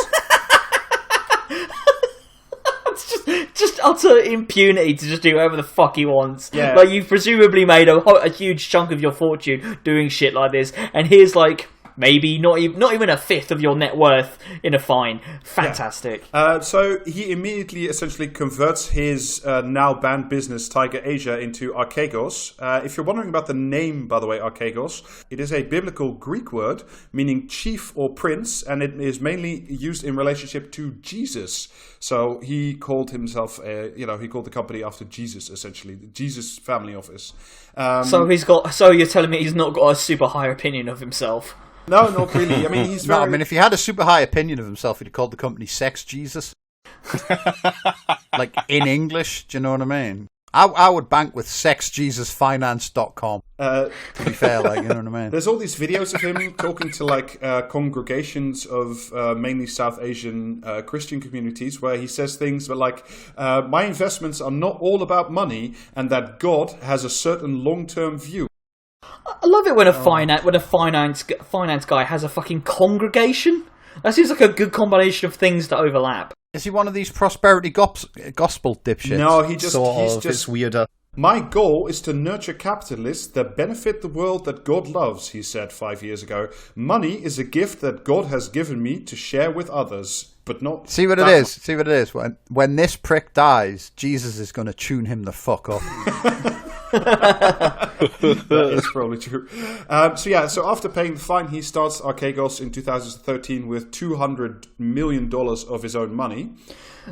Just utter impunity to just do whatever the fuck he wants. Yeah. Like, you've presumably made a huge chunk of your fortune doing shit like this, and here's like maybe not even a fifth of your net worth in a fine. Fantastic. Yeah. So he immediately essentially converts his now banned business Tiger Asia into Archegos. If you're wondering about the name, by the way, Archegos, it is a biblical Greek word meaning chief or prince, and it is mainly used in relationship to Jesus. So he called himself, he called the company after Jesus, essentially, the Jesus Family Office. So you're telling me he's not got a super high opinion of himself? No, not really. I mean, he's very... No, I mean, if he had a super high opinion of himself, he'd have called the company Sex Jesus. Like, in English, do you know what I mean? I would bank with sexjesusfinance.com. To be fair, like, you know what I mean? There's all these videos of him talking to, like, congregations of mainly South Asian Christian communities, where he says things like, my investments are not all about money, and that God has a certain long-term view. I love it when a finance guy has a fucking congregation. That seems like a good combination of things to overlap. Is he one of these prosperity gospel dipshits? No, he's just it's weirder. My goal is to nurture capitalists that benefit the world that God loves, he said 5 years ago. Money is a gift that God has given me to share with others, but not... See what it is. When this prick dies, Jesus is going to tune him the fuck up. That is probably true. So after paying the fine, he starts Archegos in 2013 with $200 million of his own money.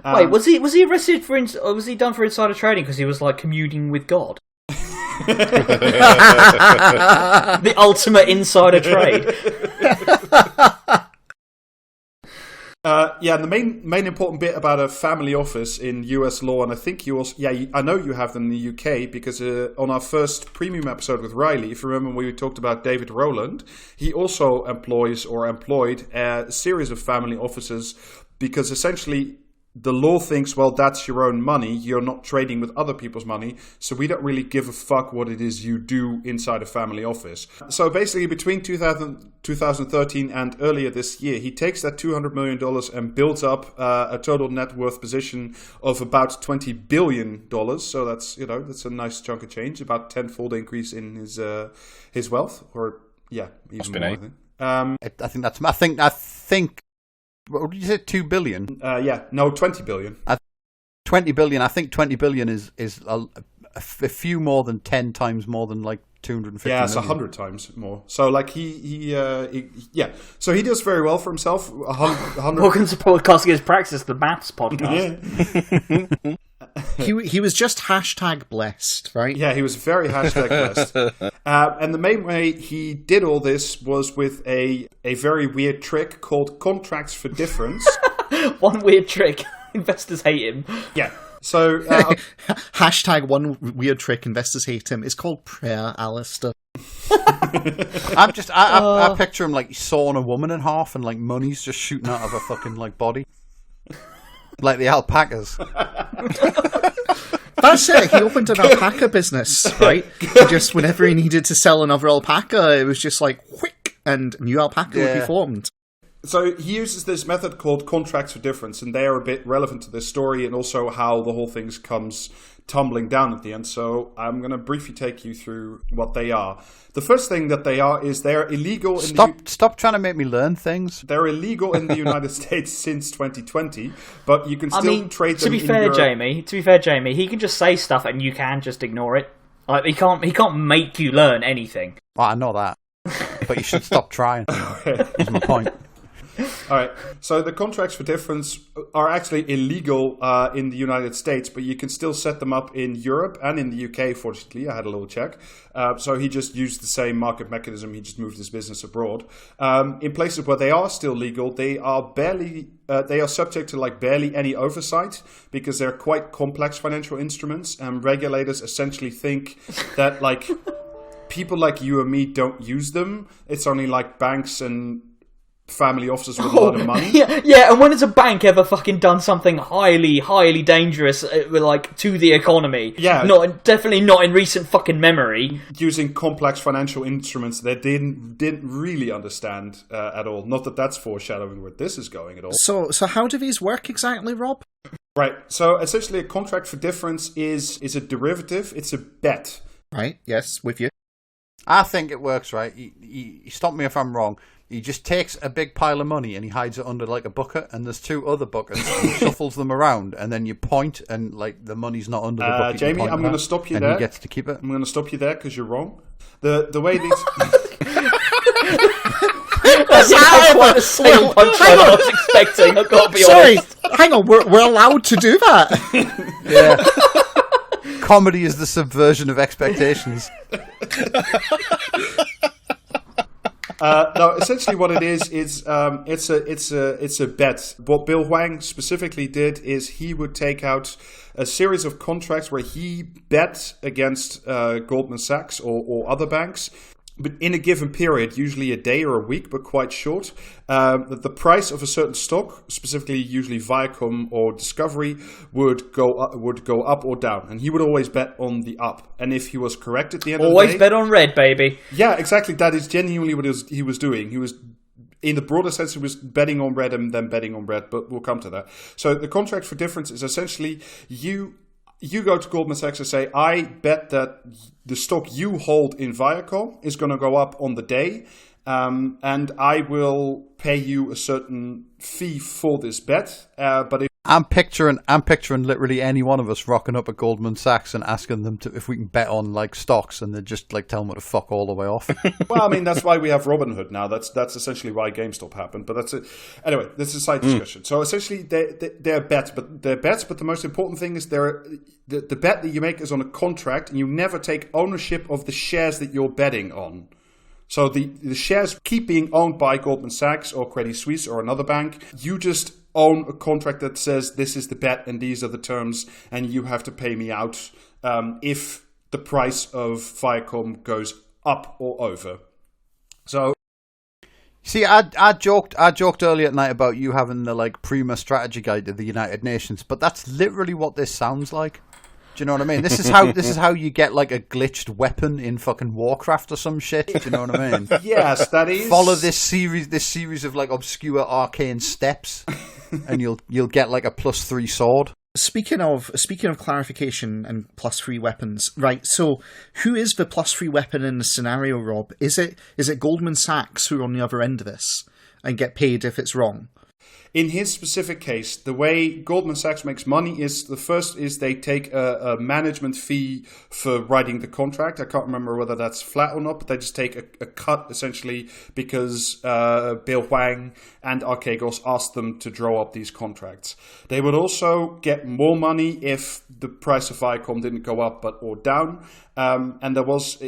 Wait, was he arrested or was he done for insider trading because he was like communing with God? The ultimate insider trade. And the main important bit about a family office in US law, and I think you also, I know you have them in the UK, because on our first premium episode with Riley, if you remember when we talked about David Rowland, he also employed a series of family offices, because essentially the law thinks, well, that's your own money. You're not trading with other people's money. So we don't really give a fuck what it is you do inside a family office. So basically between 2013 and earlier this year, he takes that $200 million and builds up a total net worth position of about $20 billion. So that's a nice chunk of change, about tenfold increase in his wealth, or even more, I think. I think. What did you say? 2 billion? 20 billion. 20 billion. I think 20 billion is a few more than 10 times more than like 250 million. It's 100 times more. So like so he does very well for himself. 100. Welcome to Podcasting is Praxis, the maths podcast. Yeah. He was just #blessed, right? Yeah, he was very #blessed. And the main way he did all this was with a very weird trick called contracts for difference. One weird trick. Investors hate him. Yeah. So #one weird trick investors hate him. It's called prayer, Alistair. I picture him like he's sawing a woman in half and like money's just shooting out of her fucking like body. Like the alpacas. That's it. He opened an alpaca business, right? Just whenever he needed to sell another alpaca, it was just like, quick, and new alpaca would be formed. So he uses this method called contracts for difference, and they are a bit relevant to this story and also how the whole thing comes tumbling down at the end. So I'm going to briefly take you through what they are. The first thing that they are is they're illegal. Stop trying to make me learn things. They're illegal in the United States since 2020, but you can still trade them. To be fair, Jamie, he can just say stuff and you can just ignore it. Like he can't make you learn anything. Well, I know that, but you should stop trying. That's my point. All right. So the contracts for difference are actually illegal in the United States, but you can still set them up in Europe and in the UK, fortunately. I had a little check. So he just used the same market mechanism. He just moved his business abroad. In places where they are still legal, they are subject to barely any oversight because they're quite complex financial instruments, and regulators essentially think that people like you and me don't use them. It's only banks and family offices with a lot of money. Yeah, and when has a bank ever fucking done something highly, highly dangerous to the economy? Yeah. Definitely not in recent fucking memory. Using complex financial instruments they didn't really understand at all. Not that that's foreshadowing where this is going at all. So how do these work exactly, Rob? Right. So essentially a contract for difference is a derivative. It's a bet. Right. Yes, with you. I think it works, right? He stop me if I'm wrong. He just takes a big pile of money and he hides it under a bucket, and there's two other buckets and he shuffles them around, and then you point and the money's not under the bucket. Jamie, I'm going to stop you there. And he gets to keep it. I'm going to stop you there because you're wrong. The way these... That's quite a single punchline I was expecting, I've got to be honest. Hang on, we're allowed to do that. Yeah. Comedy is the subversion of expectations. No, essentially what it is it's a bet. What Bill Hwang specifically did is he would take out a series of contracts where he bet against Goldman Sachs or other banks. But in a given period, usually a day or a week, but quite short, the price of a certain stock, specifically usually Viacom or Discovery, would go up or down, and he would always bet on the up. And if he was correct at the end of the day, always bet on red, baby. Yeah, exactly. That is genuinely what he was doing. He was, in the broader sense, he was betting on red and then betting on red. But we'll come to that. So the contract for difference is essentially you go to Goldman Sachs and say, I bet that the stock you hold in Viacom is going to go up on the day, and I will pay you a certain fee for this bet. But if I'm picturing literally any one of us rocking up at Goldman Sachs and asking them if we can bet on stocks, and they just tell them to fuck all the way off. Well, I mean, that's why we have Robinhood now. That's essentially why GameStop happened. But that's it. Anyway, this is a side discussion. So essentially, they're bets, but the most important thing is the bet that you make is on a contract, and you never take ownership of the shares that you're betting on. So the shares keep being owned by Goldman Sachs or Credit Suisse or another bank. You just own a contract that says this is the bet and these are the terms, and you have to pay me out if the price of Viacom goes up or over. So, see, I joked earlier at night about you having the Prima strategy guide to the United Nations, but that's literally what this sounds like. Do you know what I mean? This is how you get a glitched weapon in fucking Warcraft or some shit. Do you know what I mean? Yes, that is. Follow this series of obscure arcane steps, and you'll get a +3 sword. Speaking of clarification and +3 weapons, right? So, who is the +3 weapon in the scenario, Rob? Is it Goldman Sachs who are on the other end of this and get paid if it's wrong? In his specific case, the way Goldman Sachs makes money is the first is they take a management fee for writing the contract. I can't remember whether that's flat or not, but they just take a cut essentially because Bill Hwang and Archegos asked them to draw up these contracts. They would also get more money if the price of Viacom didn't go up or down. And there was...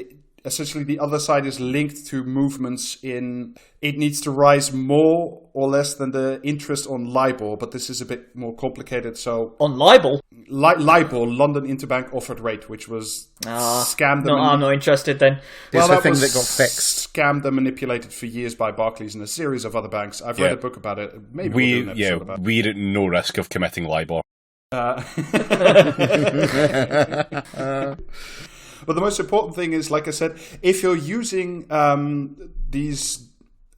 Essentially, the other side is linked to movements in it needs to rise more or less than the interest on LIBOR, but this is a bit more complicated. So on LIBOR, LIBOR, London Interbank Offered Rate, which was scammed. No, I'm not interested then. Well, the thing that got fixed, scammed and manipulated for years by Barclays and a series of other banks. I've read a book about it. Maybe we'll do an episode about it. We're at no risk of committing LIBOR. But the most important thing is, like I said, if you're using these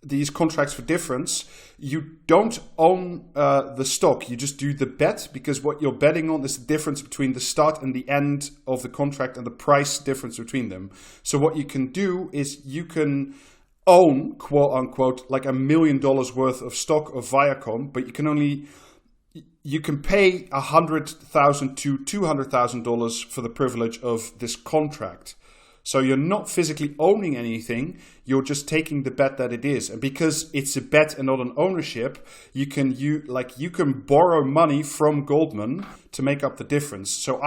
these contracts for difference, you don't own the stock. You just do the bet, because what you're betting on is the difference between the start and the end of the contract and the price difference between them. So what you can do is you can own, quote unquote, like $1 million worth of stock of Viacom, but you can pay $100,000 to $200,000 for the privilege of this contract. So you're not physically owning anything, you're just taking the bet that it is. And because it's a bet and not an ownership, you can borrow money from Goldman to make up the difference. So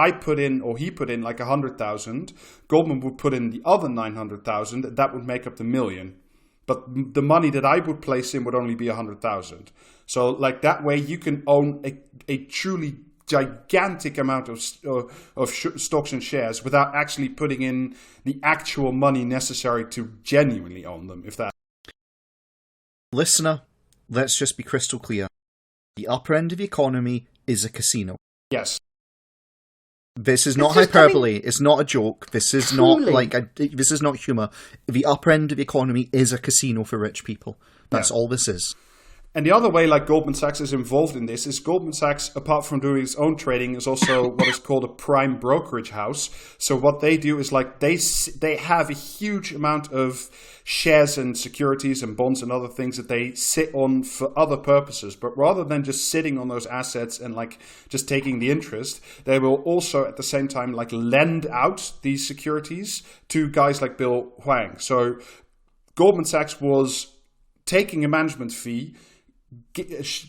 he put in like 100,000, Goldman would put in the other 900,000, and that would make up the $1 million. But the money that I would place in would only be 100,000. So like that way you can own a truly gigantic amount of stocks and shares without actually putting in the actual money necessary to genuinely own them. If that, listener, let's just be crystal clear: the upper end of the economy is a casino. yes, This is not hyperbole. It's not a joke. This is not this is not humor. The upper end of the economy is a casino for rich people. That's all this is. And the other way, like Goldman Sachs is involved in this, is Goldman Sachs, apart from doing its own trading, is also what is called a prime brokerage house. So what they do is like they have a huge amount of shares and securities and bonds and other things that they sit on for other purposes. But rather than just sitting on those assets and like just taking the interest, they will also at the same time like lend out these securities to guys like Bill Hwang. So Goldman Sachs was taking a management fee,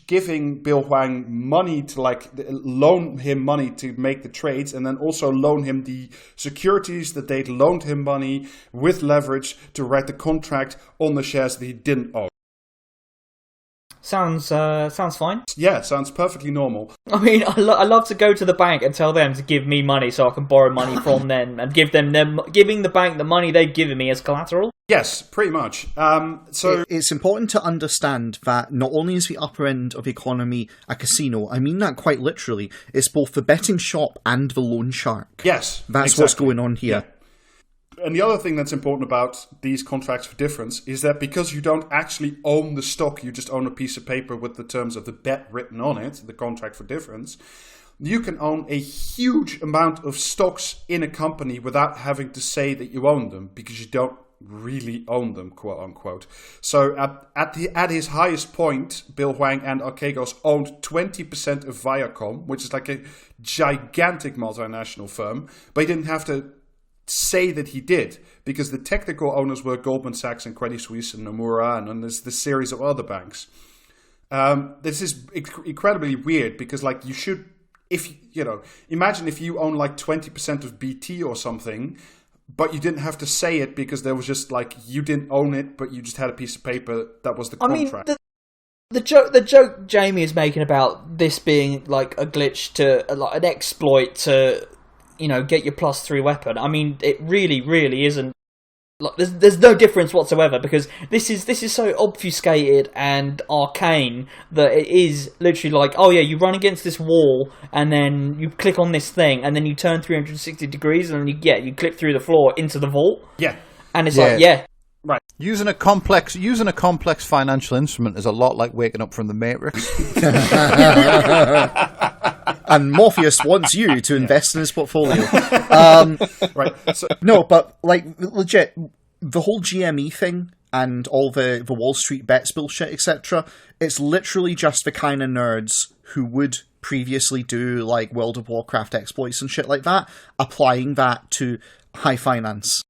giving Bill Hwang money to loan him money to make the trades, and then also loan him the securities that they'd loaned him money with leverage to write the contract on the shares that he didn't own. Sounds fine. Yeah, sounds perfectly normal. I mean, I love to go to the bank and tell them to give me money so I can borrow money from them and giving the bank the money they've given me as collateral. Yes, pretty much. So it's important to understand that not only is the upper end of the economy a casino, I mean that quite literally. It's both the betting shop and the loan shark. Yes, that's exactly what's going on here. Yeah. And the other thing that's important about these contracts for difference is that because you don't actually own the stock, you just own a piece of paper with the terms of the bet written on it, the contract for difference, you can own a huge amount of stocks in a company without having to say that you own them, because you don't really own them, quote unquote. So at his highest point, Bill Hwang and Archegos owned 20% of Viacom, which is like a gigantic multinational firm, but he didn't have to say that he did, because the technical owners were Goldman Sachs and Credit Suisse and Nomura, and there's this series of other banks. This is incredibly weird, because like you should, imagine if you own like 20% of BT or something, but you didn't have to say it because there was just like you didn't own it, but you just had a piece of paper that was the contract. I mean, the joke Jamie is making about this being like a glitch to like an exploit to get your +3 weapon. I mean, it really, really isn't. Like, there's no difference whatsoever, because this is so obfuscated and arcane that it is literally like, oh yeah, you run against this wall and then you click on this thing and then you turn 360 degrees and then you clip through the floor into the vault. Yeah, and it's like, yeah. Right. Using a complex financial instrument is a lot like waking up from the Matrix. And Morpheus wants you to invest in his portfolio. Right. So, no, but like legit, the whole GME thing and all the Wall Street bets bullshit, etc. It's literally just the kind of nerds who would previously do like World of Warcraft exploits and shit like that, applying that to high finance.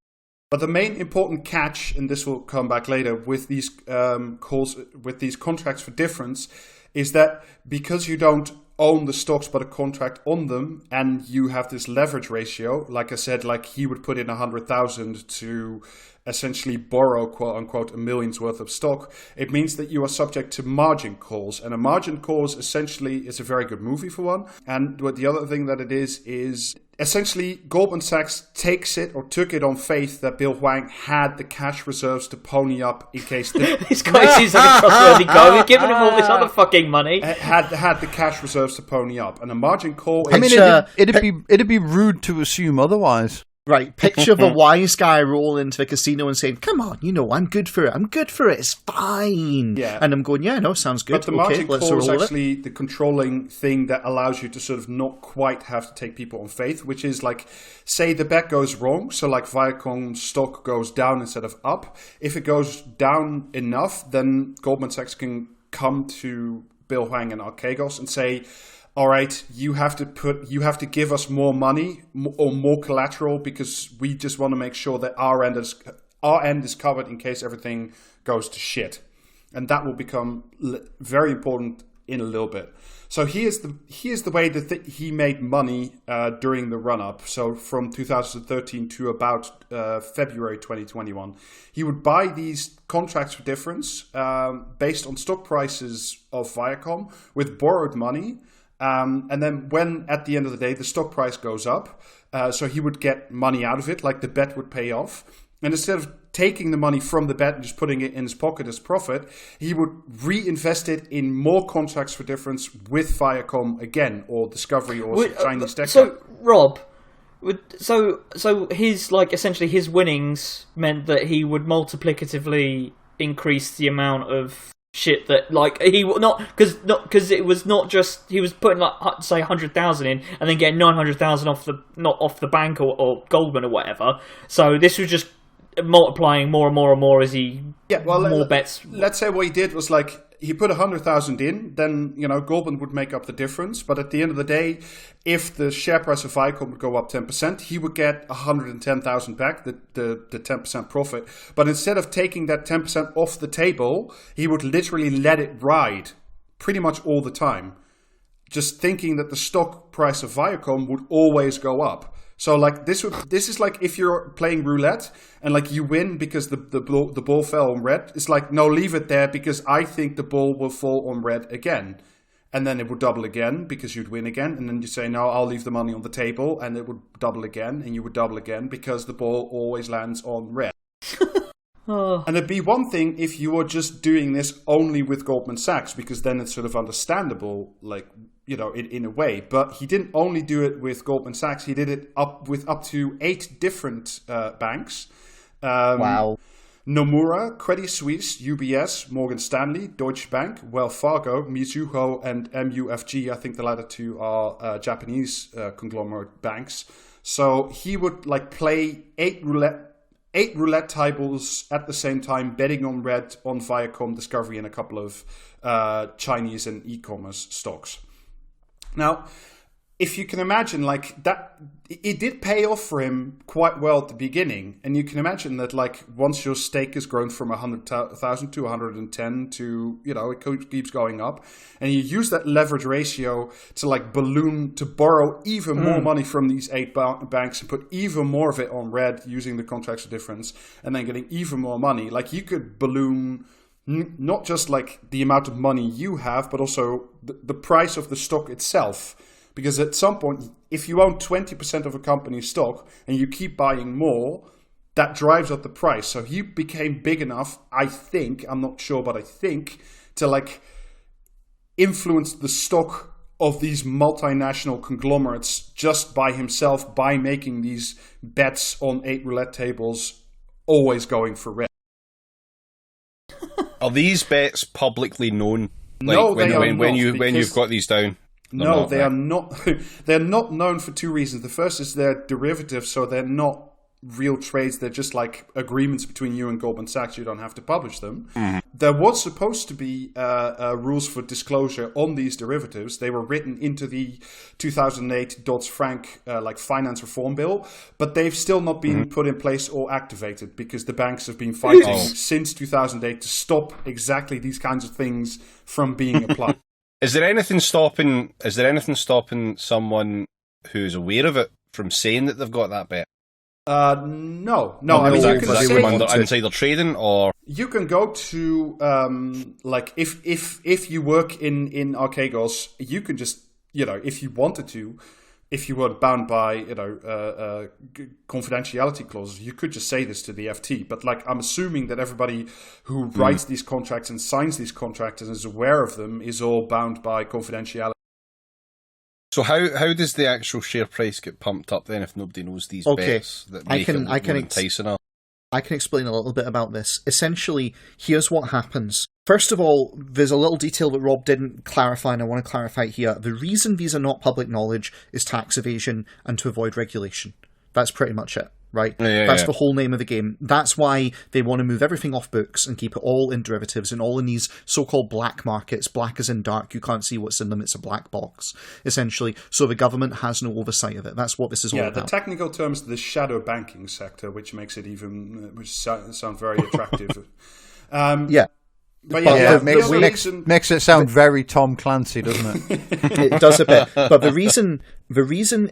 But the main important catch, and this will come back later with these with these contracts for difference, is that because you don't own the stocks but a contract on them, and you have this leverage ratio, like I said, like he would put in 100,000 to essentially borrow, quote unquote, $1 million's worth of stock, it means that you are subject to margin calls. And a margin call essentially is a very good movie for one. And what the other thing that it is essentially Goldman Sachs took it on faith that Bill Hwang had the cash reserves to pony up in case this guy seems like a trustworthy guy. We've given him all this other fucking money. Had the cash reserves to pony up, and a margin call. I mean, it'd be rude to assume otherwise. Right, picture the wise guy rolling into the casino and saying, "Come on, I'm good for it. I'm good for it. It's fine." Yeah. And I'm going, "Yeah, no, sounds good. But the margin let's call is roll it." actually the controlling thing that allows you to sort of not quite have to take people on faith, which is like, say the bet goes wrong, so like Viacom stock goes down instead of up. If it goes down enough, then Goldman Sachs can come to Bill Hwang and Archegos and say, all right, you have to give us more money or more collateral because we just want to make sure that our end is covered in case everything goes to shit. And that will become very important in a little bit. So here's the way that he made money during the run-up. So from 2013 to about February 2021, he would buy these contracts for difference based on stock prices of Viacom with borrowed money. And then when, at the end of the day, the stock price goes up, so he would get money out of it, like the bet would pay off. And instead of taking the money from the bet and just putting it in his pocket as profit, he would reinvest it in more contracts for difference with Viacom again, or Discovery, or Chinese tech. So, Rob, so his essentially his winnings meant that he would multiplicatively increase the amount of shit that he not because it was not just he was putting say 100,000 in and then getting 900,000 off the bank or Goldman or whatever. So this was just multiplying more and more and more as he more bets. Let's say what he did was he put 100,000 in, then Goldman would make up the difference. But at the end of the day, if the share price of Viacom would go up 10%, he would get 110,000 back, the 10% profit. But instead of taking that 10% off the table, he would literally let it ride pretty much all the time, just thinking that the stock price of Viacom would always go up. So this is like if you're playing roulette and you win because the ball fell on red. It's no, leave it there because I think the ball will fall on red again, and then it would double again because you'd win again, and then you say no, I'll leave the money on the table, and it would double again, and you would double again because the ball always lands on red. And it'd be one thing if you were just doing this only with Goldman Sachs, because then it's sort of understandable, in a way. But he didn't only do it with Goldman Sachs. He did it with up to 8 different banks. Wow. Nomura, Credit Suisse, UBS, Morgan Stanley, Deutsche Bank, Wells Fargo, Mizuho, and MUFG. I think the latter two are Japanese conglomerate banks. So he would play 8 roulette tables at the same time, betting on red on Viacom, Discovery, and a couple of Chinese and e-commerce stocks. Now, if you can imagine that, it did pay off for him quite well at the beginning. And you can imagine that once your stake has grown from 100,000 to 110 to, it keeps going up. And you use that leverage ratio to borrow even more money from these 8 banks and put even more of it on red using the contracts of difference and then getting even more money. You could balloon not just the amount of money you have, but also the price of the stock itself. Because at some point, if you own 20% of a company's stock and you keep buying more, that drives up the price. So he became big enough, I think, I'm not sure, but I think, to influence the stock of these multinational conglomerates just by himself, by making these bets on 8 roulette tables, always going for red. Are these bets publicly known? No, they are not, when you've got these down. No, they are not. They're not known for 2 reasons. The first is they're derivatives, so they're not real trades. They're just agreements between you and Goldman Sachs. You don't have to publish them. Mm-hmm. There was supposed to be rules for disclosure on these derivatives. They were written into the 2008 Dodd-Frank finance reform bill, but they've still not been put in place or activated because the banks have been fighting since 2008 to stop exactly these kinds of things from being applied. Is there anything stopping someone who's aware of it from saying that they've got that bet? No. I mean, you can say under insider trading, or you can go to if you work in Archegos, you can just if you wanted to. If you weren't bound by confidentiality clauses, you could just say this to the FT. But I'm assuming that everybody who writes these contracts and signs these contracts and is aware of them is all bound by confidentiality. So how does the actual share price get pumped up then if nobody knows these bets that make it more enticing? I can explain a little bit about this. Essentially, here's what happens. First of all, there's a little detail that Rob didn't clarify, and I want to clarify here. The reason these are not public knowledge is tax evasion and to avoid regulation. That's pretty much it, right? That's the whole name of the game. That's why they want to move everything off books and keep it all in derivatives and all in these so-called black markets. Black as in dark. You can't see what's in them. It's a black box, essentially. So the government has no oversight of it. That's what this is all about. Yeah, the technical term is the shadow banking sector, which makes it which sounds very attractive. But makes it sound very Tom Clancy, doesn't it? It does a bit. But the reason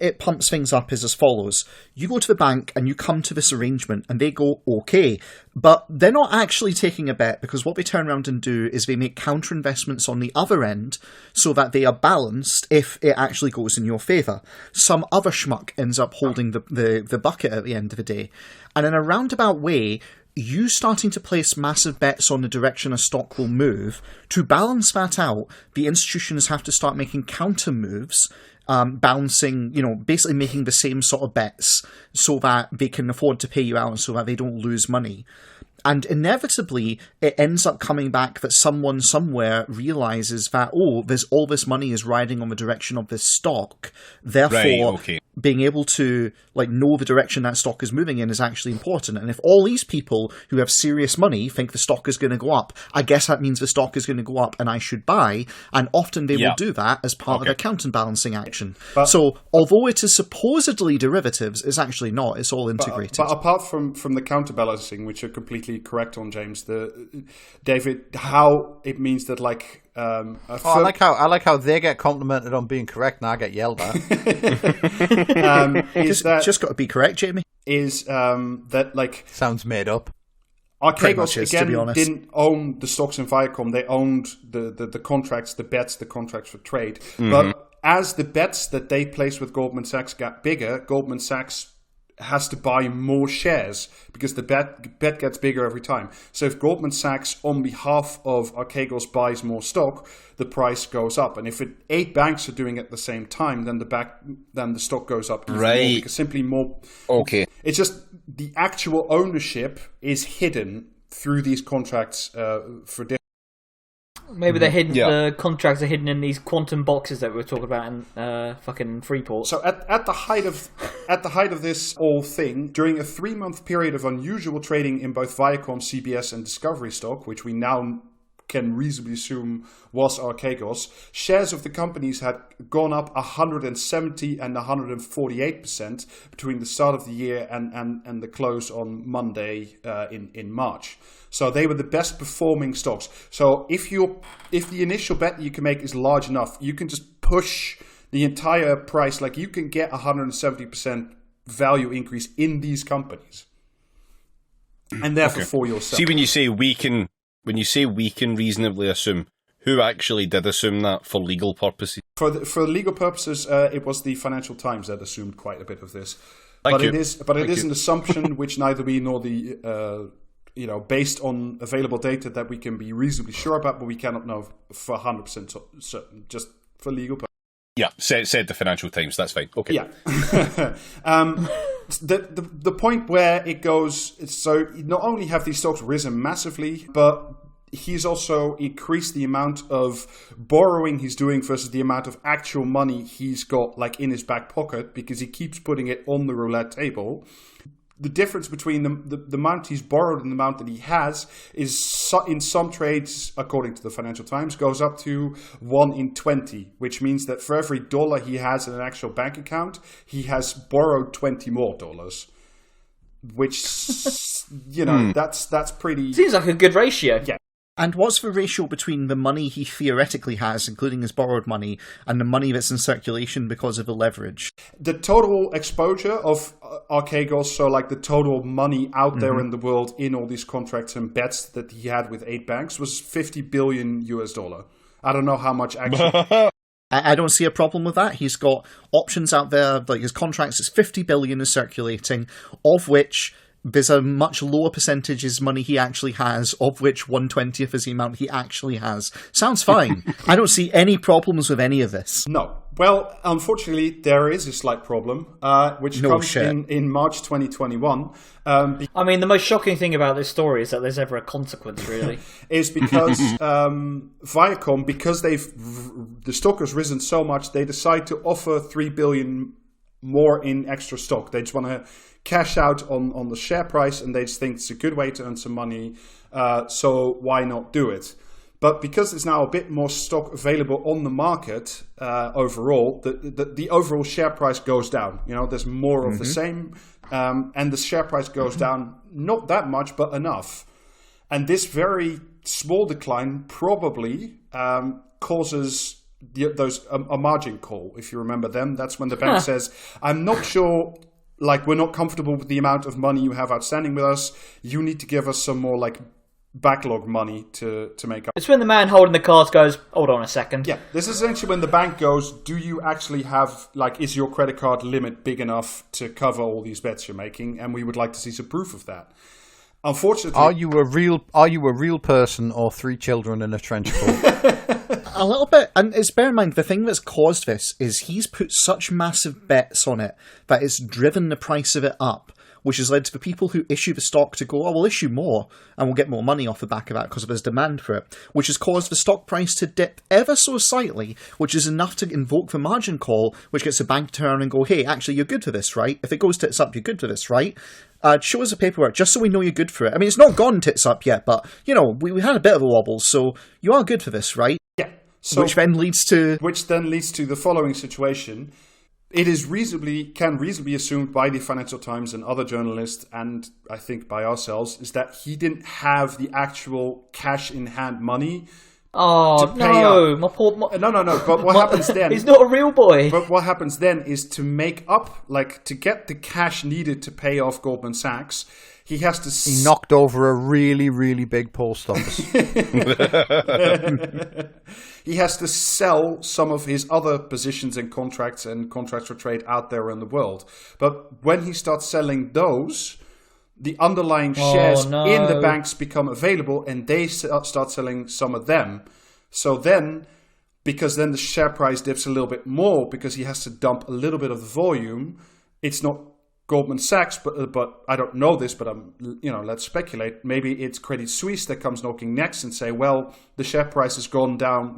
it pumps things up is as follows. You go to the bank and you come to this arrangement and they go, okay. But they're not actually taking a bet, because what they turn around and do is they make counter investments on the other end so that they are balanced if it actually goes in your favour. Some other schmuck ends up holding the bucket at the end of the day. And in a roundabout way, you starting to place massive bets on the direction a stock will move, to balance that out, the institutions have to start making counter moves, bouncing, basically making the same sort of bets so that they can afford to pay you out and so that they don't lose money. And inevitably, it ends up coming back that someone somewhere realizes that, there's all this money is riding on the direction of this stock. Therefore, being able to know the direction that stock is moving in is actually important. And if all these people who have serious money think the stock is going to go up, I guess that means the stock is going to go up and I should buy. And often they will do that as part of their counterbalancing action. So although it is supposedly derivatives, it's actually not. It's all integrated. But apart from the counterbalancing, which are completely correct on, James, David, how it means that I like how they get complimented on being correct and I get yelled at. Just got to be correct, Jamie. Is that sounds made up. Archegos again didn't own the stocks in Viacom. They owned the contracts, the bets, the contracts for trade. Mm-hmm. But as the bets that they placed with Goldman Sachs got bigger, Goldman Sachs has to buy more shares because the bet gets bigger every time. So if Goldman Sachs, on behalf of Archegos, buys more stock, the price goes up. And if 8 banks are doing it at the same time, then the stock goes up even more, because simply more. Okay, it's just the actual ownership is hidden through these contracts for different. Maybe they're hidden. The contracts are hidden in these quantum boxes that we were talking about in fucking Freeport. So at the height of this whole thing, during a 3-month period of unusual trading in both Viacom, CBS, and Discovery stock, which we now can reasonably assume was Archegos, shares of the companies had gone up 170 and 148% between the start of the year and the close on Monday in March. So they were the best performing stocks. So if the initial bet you can make is large enough, you can just push the entire price. You can get 170% value increase in these companies, and therefore for yourself. See, when you say we can reasonably assume, who actually did assume that for legal purposes? For legal purposes, it was the Financial Times that assumed quite a bit of this. It is an assumption which neither we nor the based on available data that we can be reasonably sure about, but we cannot know for 100% certain, just for legal purposes. Yeah, said the Financial Times. That's fine. Okay. Yeah. The point where it goes, so not only have these stocks risen massively, but he's also increased the amount of borrowing he's doing versus the amount of actual money he's got in his back pocket, because he keeps putting it on the roulette table. The difference between the amount he's borrowed and the amount that he has is, in some trades, according to the Financial Times, goes up to 1 in 20, which means that for every dollar he has in an actual bank account, he has borrowed 20 more dollars. Which, that's pretty... Seems like a good ratio. Yeah. And what's the ratio between the money he theoretically has, including his borrowed money, and the money that's in circulation because of the leverage? The total exposure of Archegos, so the total money out there in the world in all these contracts and bets that he had with 8 banks, was $50 billion. I don't know how much actually... I don't see a problem with that. He's got options out there, his contracts is $50 billion is circulating, of which... there's a much lower percentage is money he actually has, of which 1/20th is the amount he actually has. Sounds fine. I don't see any problems with any of this. No, Well, unfortunately, there is a slight problem, which comes in March 2021. I mean, the most shocking thing about this story is that there's ever a consequence, really. Is because Viacom, because the stock has risen so much, they decide to offer $3 billion more in extra stock. They just want to cash out on the share price, and they just think it's a good way to earn some money. So why not do it? But because there's now a bit more stock available on the market overall, the overall share price goes down. You know, there's more of the same, and the share price goes down not that much, but enough. And this very small decline probably causes a margin call, if you remember them. That's when the bank says, I'm not sure, like, we're not comfortable with the amount of money you have outstanding with us. You need to give us some more, like, backlog money to make up. It's when the man holding the cards goes, hold on a second. Yeah, this is essentially when the bank goes, do you actually have, like, is your credit card limit big enough to cover all these bets you're making? And we would like to see some proof of that. Unfortunately, are you a real person or three children in a trench coat? A little bit, and it's bear in mind the thing that's caused this is he's put such massive bets on it that it's driven the price of it up, which has led to the people who issue the stock to go, oh, we'll issue more and we'll get more money off the back of that because of his demand for it, which has caused the stock price to dip ever so slightly, which is enough to invoke the margin call, which gets the bank to turn and go, hey, actually, you're good for this, right? If it goes tits up, you're good for this, right? Show us the paperwork just so we know you're good for it. I mean, it's not gone tits up yet, but, you know, we had a bit of a wobble, so you are good for this, right? Yeah. So, which then leads to the following situation. It is can reasonably assumed by the Financial Times and other journalists, and I think by ourselves, is that he didn't have the actual cash in hand money. Oh, to pay up. My poor... No. But what happens then... He's not a real boy. But what happens then is to make up, like, to get the cash needed to pay off Goldman Sachs, he has to... He knocked over a really, really big post office. He has to sell some of his other positions and contracts for trade out there in the world. But when he starts selling those, the underlying shares in the banks become available, and they start selling some of them. So then, because then the share price dips a little bit more because he has to dump a little bit of the volume, it's not Goldman Sachs, but I don't know this, but let's speculate. Maybe it's Credit Suisse that comes knocking next and say, well, the share price has gone down,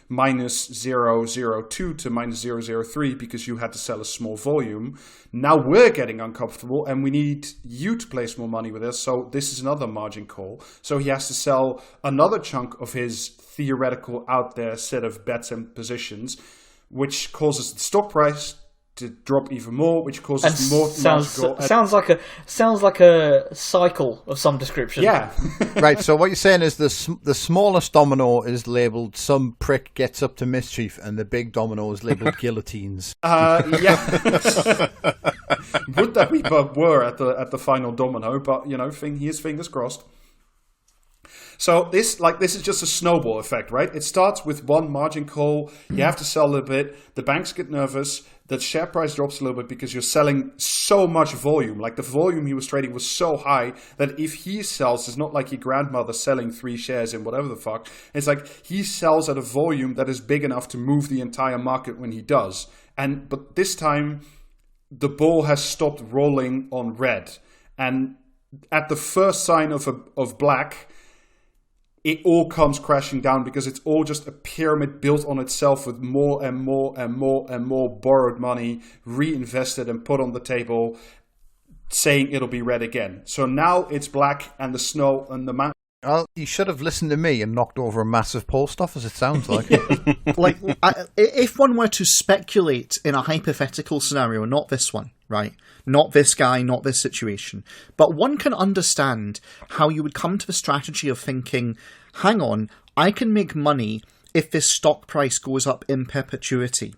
minus 0.02 to minus 0.03 because you had to sell a small volume. Now we're getting uncomfortable and we need you to place more money with us. So this is another margin call. So he has to sell another chunk of his theoretical out there set of bets and positions, which causes the stock price to drop even more, which causes more. Sounds like a cycle of some description. Yeah, right. So what you're saying is the smallest domino is labelled "some prick gets up to mischief," and the big domino is labelled "guillotines." Yeah. Would that we were at the final domino? But here's fingers crossed. So this is just a snowball effect, right? It starts with one margin call. You have to sell a little bit. The banks get nervous. The share price drops a little bit because you're selling so much volume. Like the volume he was trading was so high that if he sells, it's not like your grandmother selling 3 shares in whatever the fuck. It's like he sells at a volume that is big enough to move the entire market when he does. But this time, the ball has stopped rolling on red. And at the first sign of black, it all comes crashing down because it's all just a pyramid built on itself with more and more and more and more borrowed money reinvested and put on the table, saying it'll be red again. So now it's black and the snow and the mountain. Well, you should have listened to me and knocked over a massive post office, it sounds like. If one were to speculate in a hypothetical scenario, not this one, right? Not this guy, not this situation. But one can understand how you would come to the strategy of thinking, hang on, I can make money if this stock price goes up in perpetuity.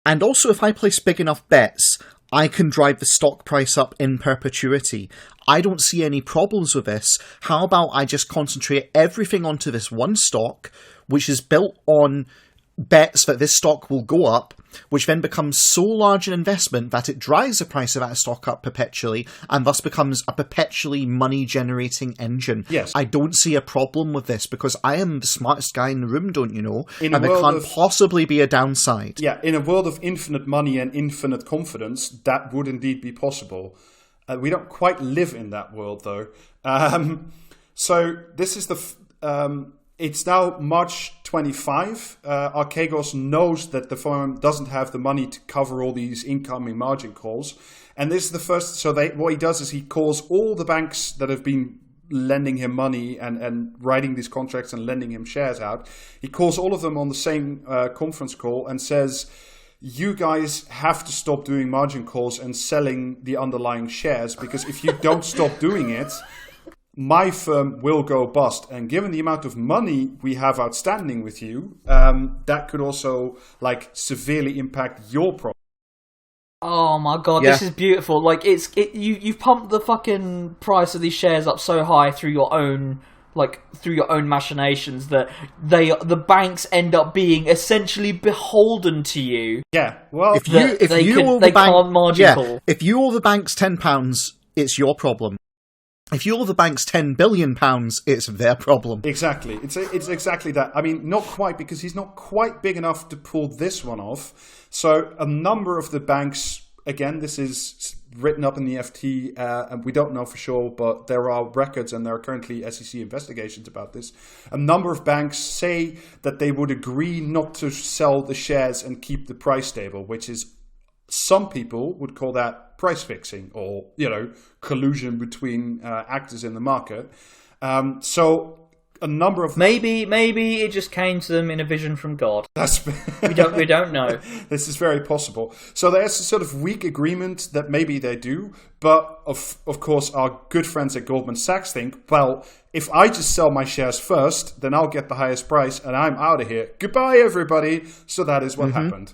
And also if I place big enough bets, I can drive the stock price up in perpetuity. I don't see any problems with this. How about I just concentrate everything onto this one stock, which is built on bets that this stock will go up, which then becomes so large an investment that it drives the price of that stock up perpetually, and thus becomes a perpetually money-generating engine. Yes. I don't see a problem with this, because I am the smartest guy in the room, don't you know? In and there can't possibly be a downside. Yeah, in a world of infinite money and infinite confidence, that would indeed be possible. We don't quite live in that world, though. So this is it's now March 25. Archegos knows that the firm doesn't have the money to cover all these incoming margin calls. And this is the first. So what he does is he calls all the banks that have been lending him money and writing these contracts and lending him shares out. He calls all of them on the same conference call and says, you guys have to stop doing margin calls and selling the underlying shares, because if you don't stop doing it, my firm will go bust. And given the amount of money we have outstanding with you, that could also severely impact your profit. Oh my god, This is beautiful. You've pumped the fucking price of these shares up so high through your own machinations that the banks end up being essentially beholden to you. Yeah, well, if you owe the banks £10, it's your problem. If you owe the banks £10 billion, it's their problem. Exactly. It's exactly that. I mean, not quite, because he's not quite big enough to pull this one off. So a number of the banks, again, this is written up in the FT, and we don't know for sure, but there are records and there are currently SEC investigations about this. A number of banks say that they would agree not to sell the shares and keep the price stable, which is, some people would call that price fixing, or, collusion between actors in the market. So a number of maybe it just came to them in a vision from God. We don't know. This is very possible. So there's a sort of weak agreement that maybe they do, but of course our good friends at Goldman Sachs think, well, if I just sell my shares first, then I'll get the highest price and I'm out of here. Goodbye, everybody. So that is what happened.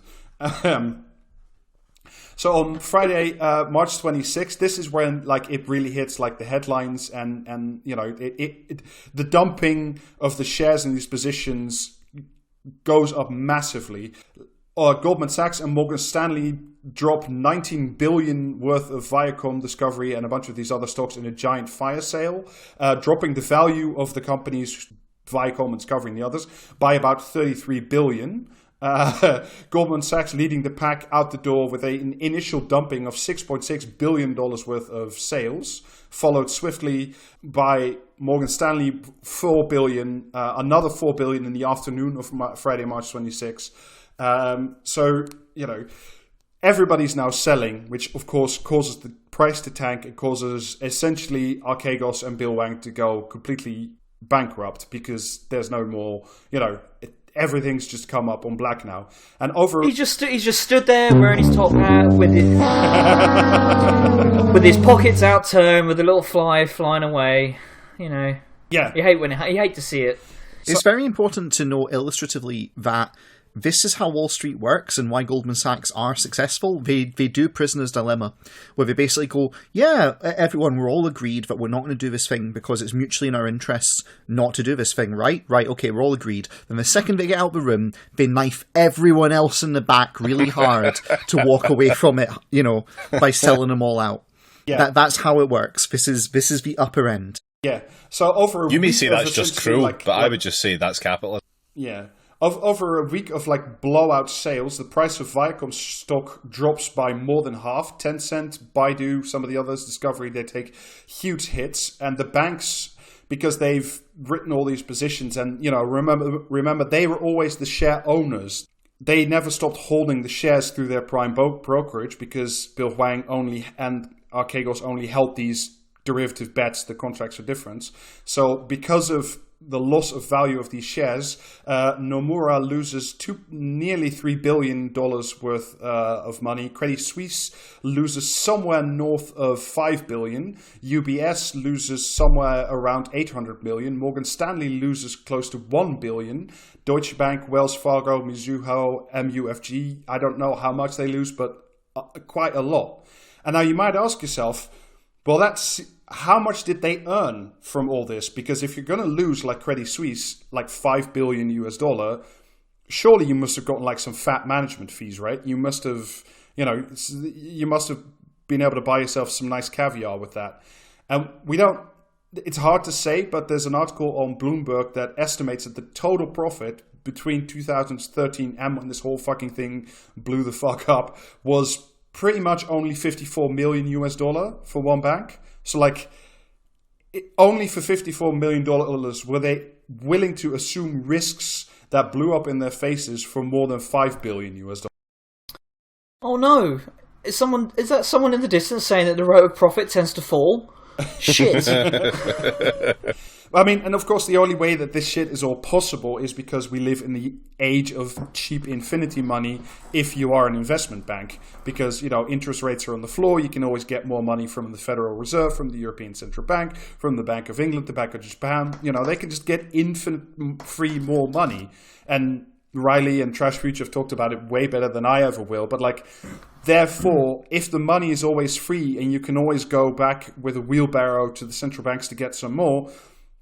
So on Friday, March 26th, this is when it really hits the headlines, and the dumping of the shares in these positions goes up massively. Goldman Sachs and Morgan Stanley drop $19 billion worth of Viacom, Discovery, and a bunch of these other stocks in a giant fire sale, dropping the value of the companies, Viacom and Discovery and the others, by about $33 billion. Goldman Sachs leading the pack out the door with an initial dumping of $6.6 billion worth of sales, followed swiftly by Morgan Stanley, $4 billion, another $4 billion in the afternoon of Friday, March 26. So, everybody's now selling, which of course causes the price to tank. It causes essentially Archegos and Bill Wang to go completely bankrupt, because there's no more, everything's just come up on black now. And he just stood there wearing his top hat with his pockets outturned, with a little fly flying away. Yeah, you hate to see it. It's very important to know illustratively that this is how Wall Street works and why Goldman Sachs are successful. They do Prisoner's Dilemma, where they basically go, yeah, everyone, we're all agreed that we're not going to do this thing because it's mutually in our interests not to do this thing, right? Right, okay, we're all agreed. Then the second they get out of the room, they knife everyone else in the back really hard to walk away from it, by selling them all out. Yeah. That's how it works. This is the upper end. Yeah. So over you may say that's just cruel, but I would just say that's capitalism. Yeah. Over a week of blowout sales, the price of Viacom stock drops by more than half. Tencent, Baidu, some of the others, Discovery, they take huge hits. And the banks, because they've written all these positions, and remember they were always the share owners. They never stopped holding the shares through their prime brokerage, because Bill Wang and Archegos only held these derivative bets. The contracts are different. So because of the loss of value of these shares, Nomura loses nearly $3 billion worth of money. Credit Suisse loses somewhere north of $5 billion. UBS loses somewhere around $800 million. Morgan Stanley loses close to $1 billion. Deutsche Bank, Wells Fargo, Mizuho, MUFG, I don't know how much they lose, but quite a lot. And now you might ask yourself, well, how much did they earn from all this? Because if you're going to lose, like Credit Suisse, like $5 billion US, surely you must have gotten like some fat management fees, right? You must have, been able to buy yourself some nice caviar with that. And it's hard to say, but there's an article on Bloomberg that estimates that the total profit between 2013 and when this whole fucking thing blew the fuck up was pretty much only $54 million for one bank. So like, only for $54 million were they willing to assume risks that blew up in their faces for more than $5 billion. Oh no! Is that someone in the distance saying that the rate of profit tends to fall? Shit. I mean, and of course, the only way that this shit is all possible is because we live in the age of cheap infinity money if you are an investment bank. Because, interest rates are on the floor. You can always get more money from the Federal Reserve, from the European Central Bank, from the Bank of England, the Bank of Japan. They can just get infinite free more money. And Riley and Trash Future have talked about it way better than I ever will. But therefore, if the money is always free and you can always go back with a wheelbarrow to the central banks to get some more,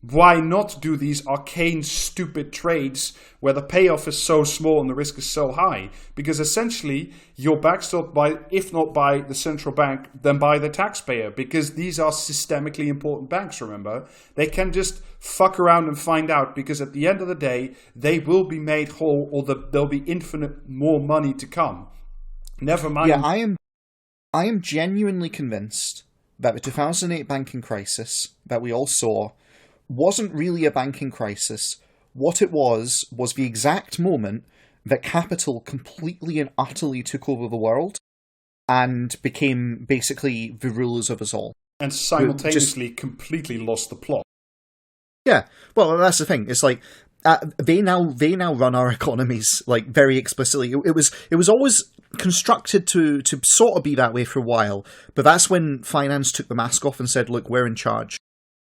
why not do these arcane, stupid trades where the payoff is so small and the risk is so high? Because essentially, you're backstopped by, if not by the central bank, then by the taxpayer. Because these are systemically important banks, remember? They can just fuck around and find out, because at the end of the day, they will be made whole, or there'll be infinite more money to come. Never mind. Yeah, I am genuinely convinced that the 2008 banking crisis that we all saw wasn't really a banking crisis. What it was the exact moment that capital completely and utterly took over the world and became basically the rulers of us all. And simultaneously completely lost the plot. Yeah, well, that's the thing. It's like they now run our economies very explicitly. It was always constructed to sort of be that way for a while, but that's when finance took the mask off and said, "Look, we're in charge.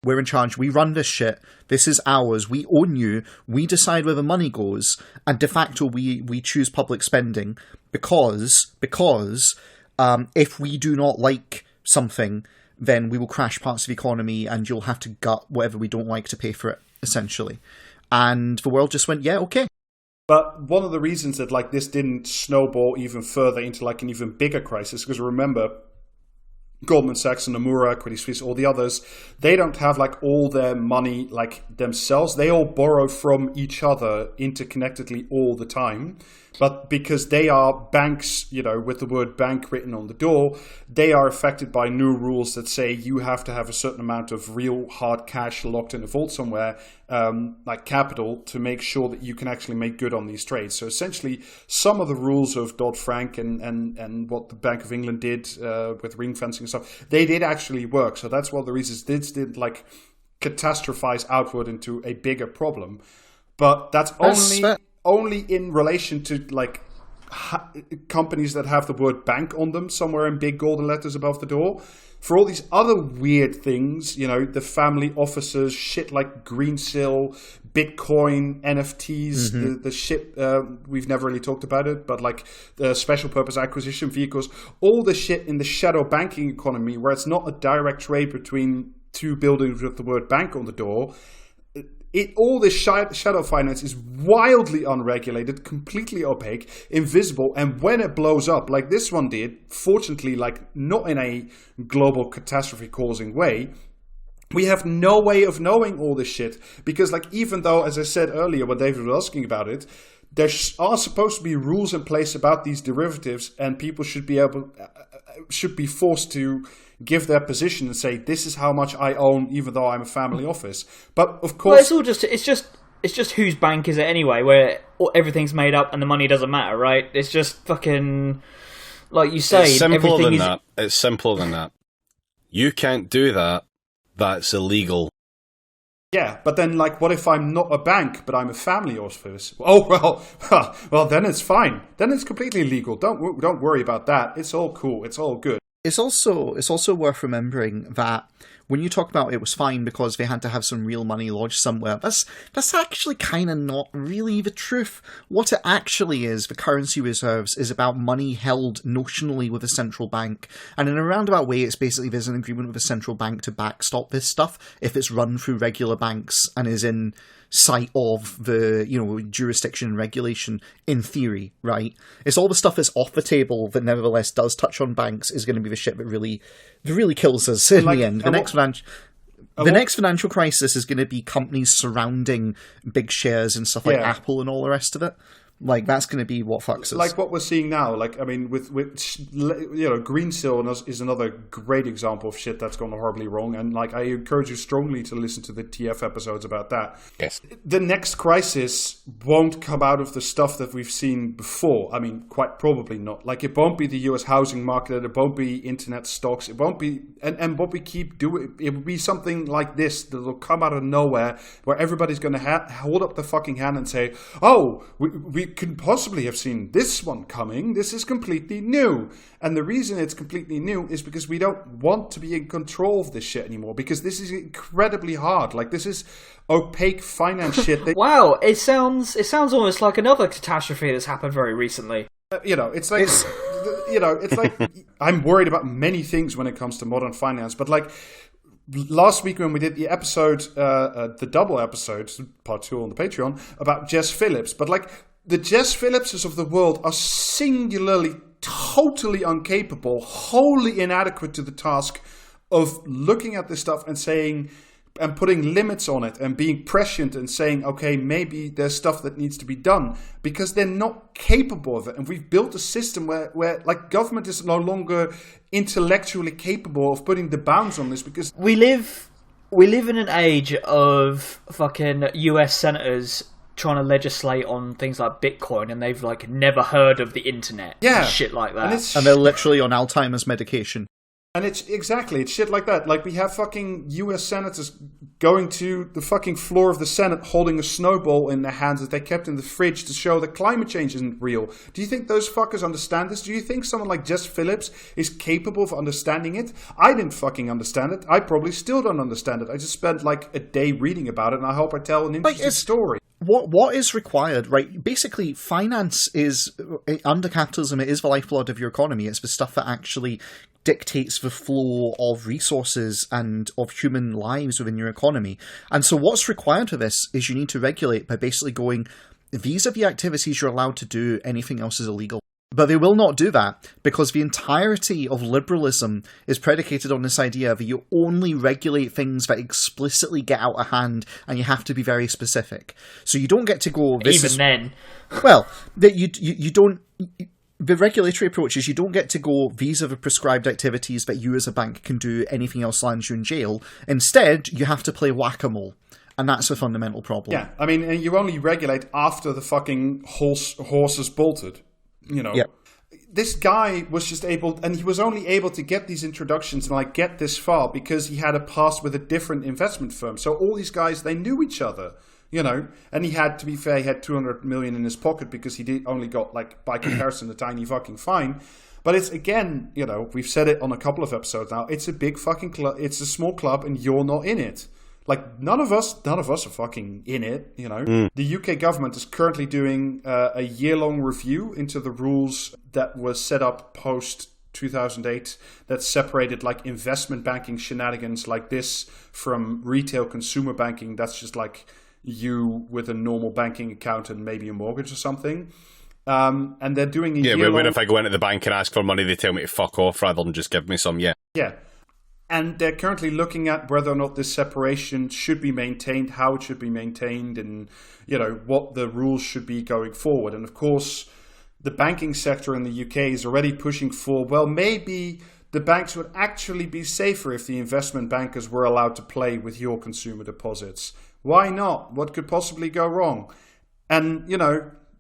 We're in charge. We run this shit. This is ours. We own you. We decide where the money goes. And de facto, we choose public spending because if we do not like something, then we will crash parts of the economy and you'll have to gut whatever we don't like to pay for it, essentially." And the world just went, yeah, okay. But one of the reasons that this didn't snowball even further into an even bigger crisis, because remember, Goldman Sachs and Nomura, Credit Suisse, all the others, they don't have all their money themselves. They all borrow from each other interconnectedly all the time. But because they are banks, with the word bank written on the door, they are affected by new rules that say you have to have a certain amount of real hard cash locked in a vault somewhere, capital, to make sure that you can actually make good on these trades. So essentially, some of the rules of Dodd-Frank and what the Bank of England did with ring fencing and stuff, they did actually work. So that's one of the reasons this did catastrophize outward into a bigger problem. But that's only in relation to companies that have the word bank on them somewhere in big golden letters above the door. For all these other weird things, the family offices, shit like Greensill, Bitcoin, NFTs, the shit, we've never really talked about it, but the special purpose acquisition vehicles, all the shit in the shadow banking economy where it's not a direct trade between two buildings with the word bank on the door. All this shadow finance is wildly unregulated, completely opaque, invisible, and when it blows up, like this one did, fortunately, not in a global catastrophe-causing way, we have no way of knowing all this shit, because even though, as I said earlier when David was asking about it, there are supposed to be rules in place about these derivatives, and people should be forced to give their position and say, this is how much I own, even though I'm a family office. But of course, well, it's just whose bank is it anyway, where everything's made up and the money doesn't matter, right? It's just fucking, like you say, it's simpler than that. It's simpler than that. You can't do that. That's illegal. Yeah, but then, what if I'm not a bank, but I'm a family office? Oh, well, then it's fine. Then it's completely legal. Don't worry about that. It's all cool. It's all good. It's also worth remembering that when you talk about it was fine because they had to have some real money lodged somewhere, that's actually kind of not really the truth. What it actually is, the currency reserves, is about money held notionally with a central bank. And in a roundabout way, it's basically there's an agreement with a central bank to backstop this stuff if it's run through regular banks and is in site of the, jurisdiction and regulation in theory, right? It's all the stuff that's off the table that nevertheless does touch on banks is going to be the shit that really kills us in the end. The next financial crisis is going to be companies surrounding big shares and stuff like Apple and all the rest of it. Like, that's going to be what fucks us. Like what we're seeing now. Like, I mean, with Greensill is another great example of shit that's gone horribly wrong. And, like, I encourage you strongly to listen to the TF episodes about that. Yes. The next crisis won't come out of the stuff that we've seen before. I mean, quite probably not. Like, it won't be the US housing market. It won't be internet stocks. It won't be... And what we keep doing, it will be something like this that will come out of nowhere where everybody's going to hold up the fucking hand and say, oh, we couldn't possibly have seen this one coming. This is completely new. And the reason it's completely new is because we don't want to be in control of this shit anymore, because this is incredibly hard. Like, this is opaque finance shit. Wow, it sounds almost like another catastrophe that's happened very recently. It's like... it's like I'm worried about many things when it comes to modern finance, but like last week when we did the episode, the double episode, part 2 on the Patreon, about Jess Phillips, but like the Jess Phillipses of the world are singularly, totally incapable, wholly inadequate to the task of looking at this stuff and saying, and putting limits on it and being prescient and saying, okay, maybe there's stuff that needs to be done, because they're not capable of it. And we've built a system where like government is no longer intellectually capable of putting the bounds on this, because we live in an age of fucking US senators trying to legislate on things like Bitcoin, and they've like never heard of the internet. And shit like that. And they're literally on Alzheimer's medication. And it's shit like that. Like, we have fucking US senators going to the fucking floor of the Senate holding a snowball in their hands that they kept in the fridge to show that climate change isn't real. Do you think those fuckers understand this? Do you think someone like Jess Phillips is capable of understanding it? I didn't fucking understand it. I probably still don't understand it. I just spent like a day reading about it, and I hope I tell an interesting story. What is required, right? Basically, finance is, under capitalism, it is the lifeblood of your economy. It's the stuff that actually dictates the flow of resources and of human lives within your economy. And so what's required for this is you need to regulate by basically going, these are the activities you're allowed to do, anything else is illegal. But they will not do that, because the entirety of liberalism is predicated on this idea that you only regulate things that explicitly get out of hand, and you have to be very specific. So you don't get to go... then. Well, you don't... The regulatory approach is you don't get to go, these are the prescribed activities that you as a bank can do, anything else lands you in jail. Instead, you have to play whack-a-mole. And that's a fundamental problem. Yeah, I mean, and you only regulate after the fucking horse is bolted. Yep. This guy was just able, and he was only able to get these introductions and like get this far because he had a past with a different investment firm. So all these guys, they knew each other, and he had, to be fair, he had 200 million in his pocket because he only got, like, by comparison, a tiny fucking fine. But it's, again, we've said it on a couple of episodes now, it's a big fucking club, it's a small club, and you're not in it. Like, none of us are fucking in it, The UK government is currently doing a year-long review into the rules that was set up post 2008 that separated, like, investment banking shenanigans like this from retail consumer banking. That's just like you with a normal banking account and maybe a mortgage or something. And they're doing a year-long... where if I go into the bank and ask for money, they tell me to fuck off rather than just give me some, Yeah. And they're currently looking at whether or not this separation should be maintained, how it should be maintained, and, what the rules should be going forward. And, of course, the banking sector in the UK is already pushing for, well, maybe the banks would actually be safer if the investment bankers were allowed to play with your consumer deposits. Why not? What could possibly go wrong? And,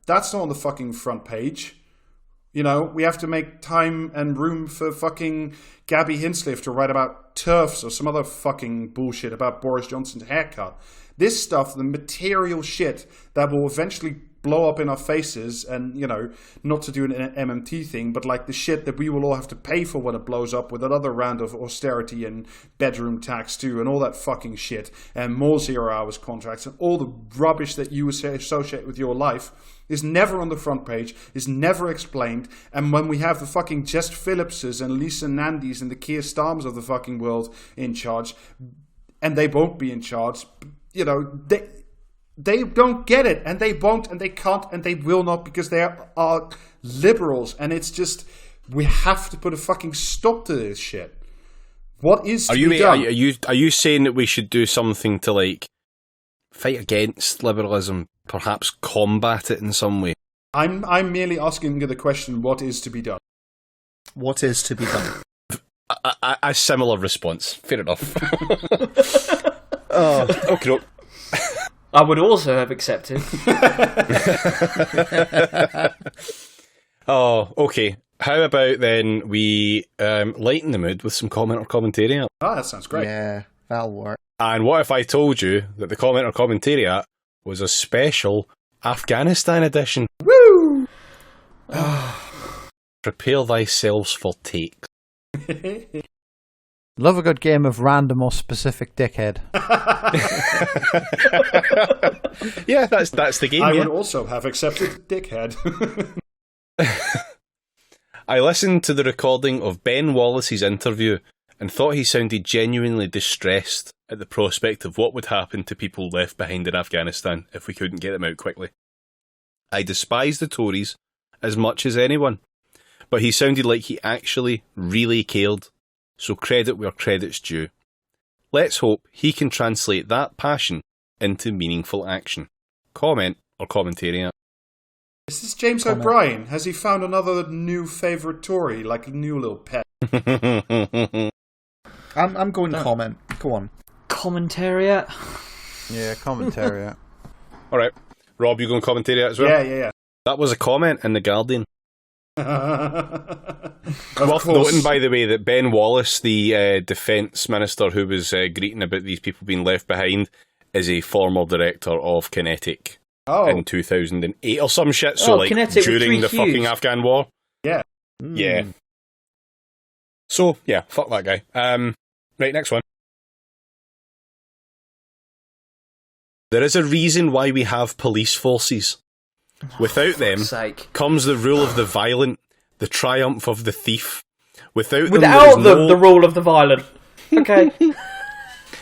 that's not on the fucking front page. We have to make time and room for fucking Gabby Hinsliff to write about TERFs or some other fucking bullshit about Boris Johnson's haircut. This stuff, the material shit that will eventually blow up in our faces, and, not to do an MMT thing, but like the shit that we will all have to pay for when it blows up with another round of austerity and bedroom tax too, and all that fucking shit, and more 0 hours contracts, and all the rubbish that you associate with your life is never on the front page, is never explained. And when we have the fucking Jess Phillipses and Lisa Nandys and the Keir Starmers of the fucking world in charge, and they won't be in charge, they don't get it, and they won't, and they can't, and they will not, because they are liberals, and it's just, we have to put a fucking stop to this shit. What is to be done? Are you saying that we should do something to, like, fight against liberalism, perhaps combat it in some way? I'm merely asking the question, what is to be done? What is to be done? A similar response. Fair enough. Okay. I would also have accepted. Oh, okay. How about then we lighten the mood with some comment or commentariat? Oh, that sounds great. Yeah, that'll work. And what if I told you that the comment or commentariat was a special Afghanistan edition? Woo! Prepare thyself for take. Love a good game of random or specific dickhead. Yeah, that's the game. I yeah. would also have accepted dickhead. I listened to the recording of Ben Wallace's interview and thought he sounded genuinely distressed at the prospect of what would happen to people left behind in Afghanistan if we couldn't get them out quickly. I despise the Tories as much as anyone, but he sounded like he actually really cared, so credit where credit's due. Let's hope he can translate that passion into meaningful action. Comment or commentariat. This is James O'Brien. Has he found another new favourite Tory, like a new little pet? I'm going comment. Go on. Commentariat. Yeah, commentary. Alright, Rob, you going commentariat as well? Yeah. That was a comment in The Guardian. Of Worth course. noting, by the way, that Ben Wallace, the defence minister who was greeting about these people being left behind, is a former director of Kinetic in 2008 or some shit. So, like, Kinetic during the with 3 Qs. fucking Afghan War. Yeah. Yeah. So, yeah, fuck that guy. Right, next one. There is a reason why we have police forces. Without them comes the rule of the violent, the triumph of the thief. Without them, the rule of the violent. Okay.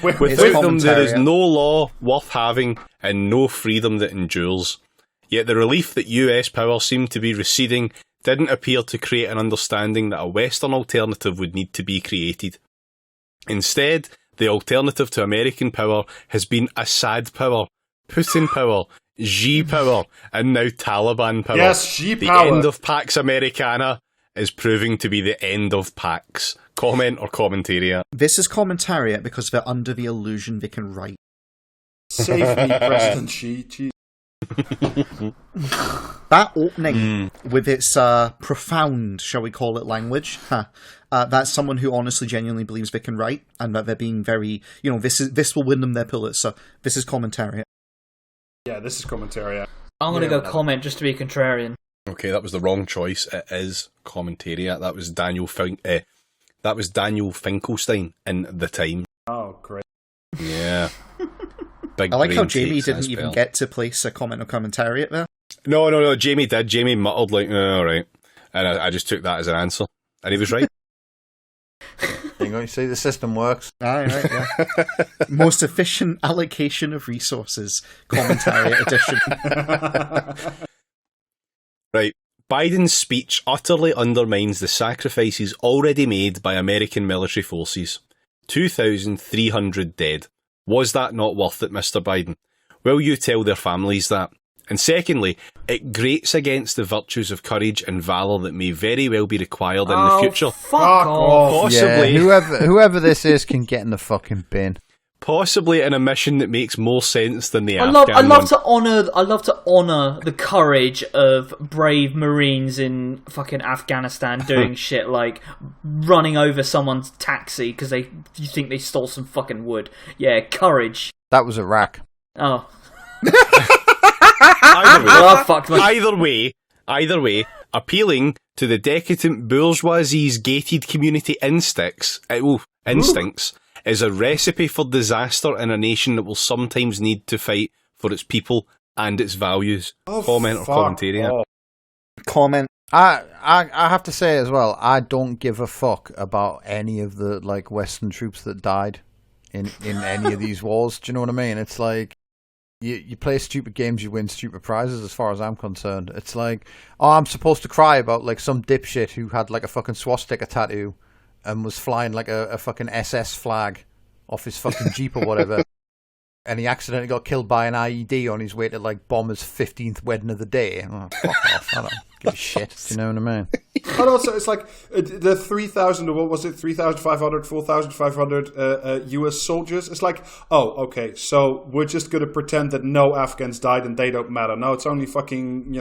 Without them, there is no law worth having and no freedom that endures. Yet the relief that US power seemed to be receding didn't appear to create an understanding that a Western alternative would need to be created. Instead, the alternative to American power has been Assad power, Putin power, Xi power, and now Taliban power. Yes, Xi the power. end of Pax Americana is proving to be the end of Pax. Comment or commentariat? This is commentariat because they're under the illusion they can write. Save me, President Xi. Jeez. That opening with its profound, shall we call it, language, that's someone who honestly, genuinely believes they can write, and that they're being very, this will win them their Pulitzer. This is commentariat. Yeah, this is commentary. I'm going to go comment just to be contrarian. Okay, that was the wrong choice. It is commentariat. That was Daniel Finkelstein in The Time. Oh, great. Yeah. Big I like how brain Jamie takes didn't as even well. get to place a comment or commentariat there. No, Jamie did. Jamie muttered like, oh, all right. And I just took that as an answer. And he was right. You see, the system works. Right, yeah. Most efficient allocation of resources, commentariat edition. Right. Biden's speech utterly undermines the sacrifices already made by American military forces. 2,300 dead. Was that not worth it, Mr. Biden? Will you tell their families that? And secondly, it grates against the virtues of courage and valour that may very well be required in the future. Fuck off. Possibly, Yeah, whoever this is can get in the fucking bin. possibly in a mission that makes more sense than the I Afghan love one. to honor the courage of brave Marines in fucking Afghanistan doing shit like running over someone's taxi because you think they stole some fucking wood. Yeah, courage. That was Iraq. Oh, Either way, well, I fucked my. Either way, appealing to the decadent bourgeoisie's gated community instincts is a recipe for disaster in a nation that will sometimes need to fight for its people and its values. Comment or commentary? Comment. I have to say as well, I don't give a fuck about any of the Western troops that died in any of these wars. Do you know what I mean? It's like, You play stupid games, you win stupid prizes. As far as I'm concerned, it's like, oh, I'm supposed to cry about like some dipshit who had like a fucking swastika tattoo and was flying like a fucking SS flag off his fucking Jeep or whatever, and he accidentally got killed by an IED on his way to like bomb his 15th wedding of the day. Oh, fuck off! I don't give a shit. Do you know what I mean? But also, it's like the 3,000, or what was it, 3,500, 4,500 US soldiers. It's like, oh, okay, so we're just going to pretend that no Afghans died and they don't matter. No, it's only fucking,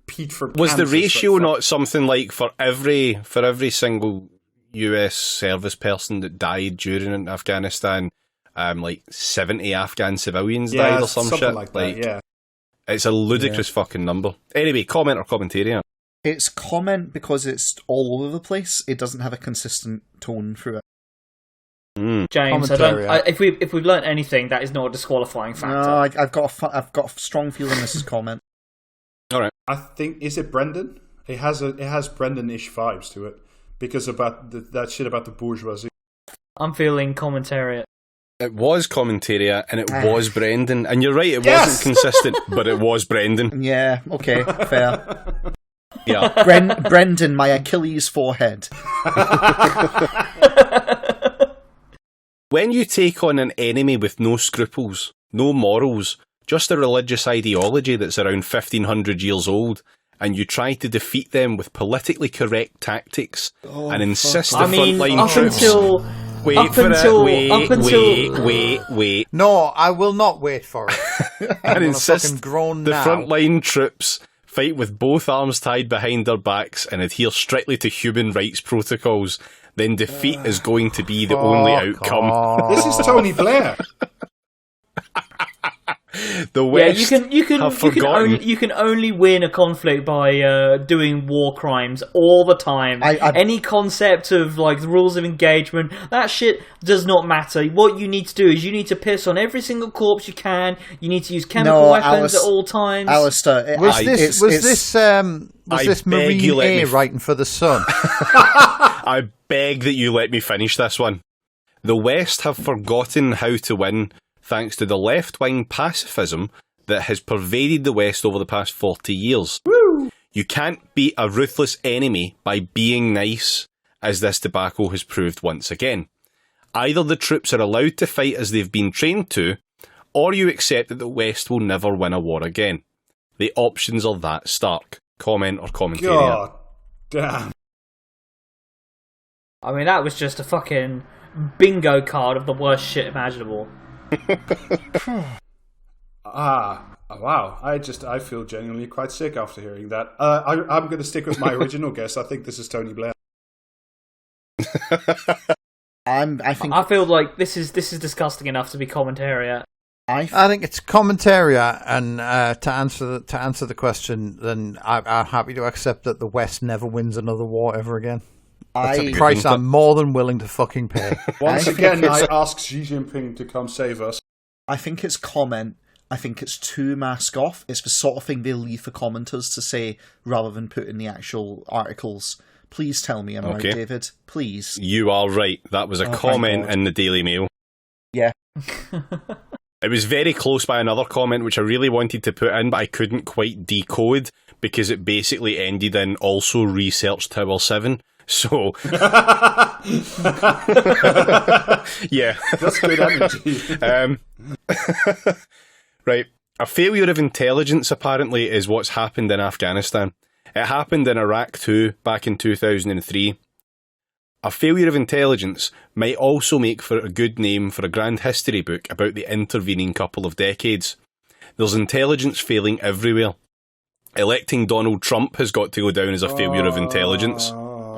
Pete from Was the Kansas ratio that not something like for every single US service person that died during Afghanistan, like 70 Afghan civilians died or some something shit? like that, yeah. It's a ludicrous fucking number. Anyway, comment or commentary. It's comment because it's all over the place. It doesn't have a consistent tone through it. James, if we've learnt anything, that is not a disqualifying factor. No, I've got a strong feeling this is comment. All right. I think, is it Brendan? It has Brendan-ish vibes to it because about that shit about the bourgeoisie. I'm feeling commentariat. It was commentariat and it was Brendan. And you're right, it wasn't consistent, but it was Brendan. Yeah, okay, fair. Yeah. Brendan, my Achilles forehead. When you take on an enemy with no scruples, no morals, just a religious ideology that's around 1,500 years old, and you try to defeat them with politically correct tactics and insist the frontline troops... Wait. No, I will not wait for it. And insist the now. frontline troops fight with both arms tied behind their backs and adhere strictly to human rights protocols, then defeat is going to be the only outcome. This is Tony Blair. The West you can only win a conflict by doing war crimes all the time. Any concept of like the rules of engagement, that shit does not matter. What you need to do is you need to piss on every single corpse you can. You need to use chemical weapons at all times. Alistair, was this Marine A writing for the Sun? I beg that you let me finish this one. The West have forgotten how to win, thanks to the left-wing pacifism that has pervaded the West over the past 40 years. Woo! You can't beat a ruthless enemy by being nice, as this debacle has proved once again. Either the troops are allowed to fight as they've been trained to, or you accept that the West will never win a war again. The options are that stark. Comment or commentary. God damn. I mean, that was just a fucking bingo card of the worst shit imaginable. Wow. I feel genuinely quite sick after hearing that. I'm going to stick with my original guess. I think this is Tony Blair. I feel like this is disgusting enough to be commentariat. I think it's commentariat, and to answer the question, then I'm happy to accept that the West never wins another war ever again. That's a price I'm more than willing to fucking pay. Once again, I ask Xi Jinping to come save us. I think it's comment. I think it's too mask off. It's the sort of thing they leave for commenters to say rather than put in the actual articles. Please tell me I'm right, David. Please. You are right. That was a comment in the Daily Mail. Yeah. It was very close by another comment which I really wanted to put in, but I couldn't quite decode because it basically ended in also research Tower 7. So, yeah. That's good energy. Right. A failure of intelligence, apparently, is what's happened in Afghanistan. It happened in Iraq too, back in 2003. A failure of intelligence might also make for a good name for a grand history book about the intervening couple of decades. There's intelligence failing everywhere. Electing Donald Trump has got to go down as a failure of intelligence.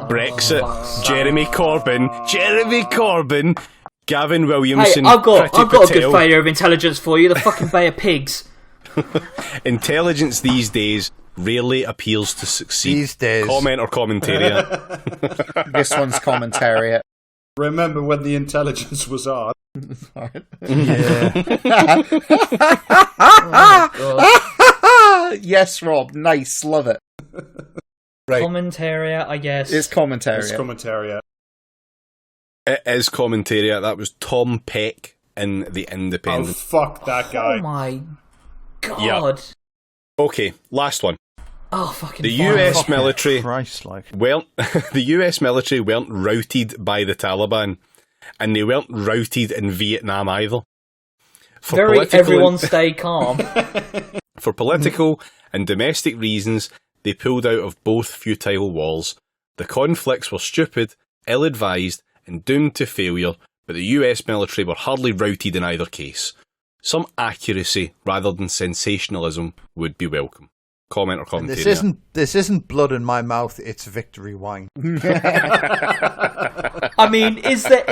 Brexit, Jeremy Corbyn, Gavin Williamson. Hey, I've got a good failure of intelligence for you. The fucking Bay of Pigs. Intelligence these days rarely appears to succeed. These days. Comment or commentary. This one's commentary. Remember when the intelligence was on? Yes, Rob. Nice. Love it. Right. Commentariat, I guess. It's commentariat. It's commentariat. It is commentariat. That was Tom Peck in the Oh, independent. fuck that guy. Oh my god. Okay, last one. Oh, fucking The fine. US military Christ-like. weren't the US military weren't routed by the Taliban, and they weren't routed in Vietnam either. For Everyone stay calm. For political and domestic reasons, they pulled out of both futile wars. The conflicts were stupid, ill-advised, and doomed to failure, but the US military were hardly routed in either case. Some accuracy rather than sensationalism would be welcome. Comment or commentary. This isn't blood in my mouth. It's victory wine. I mean, is there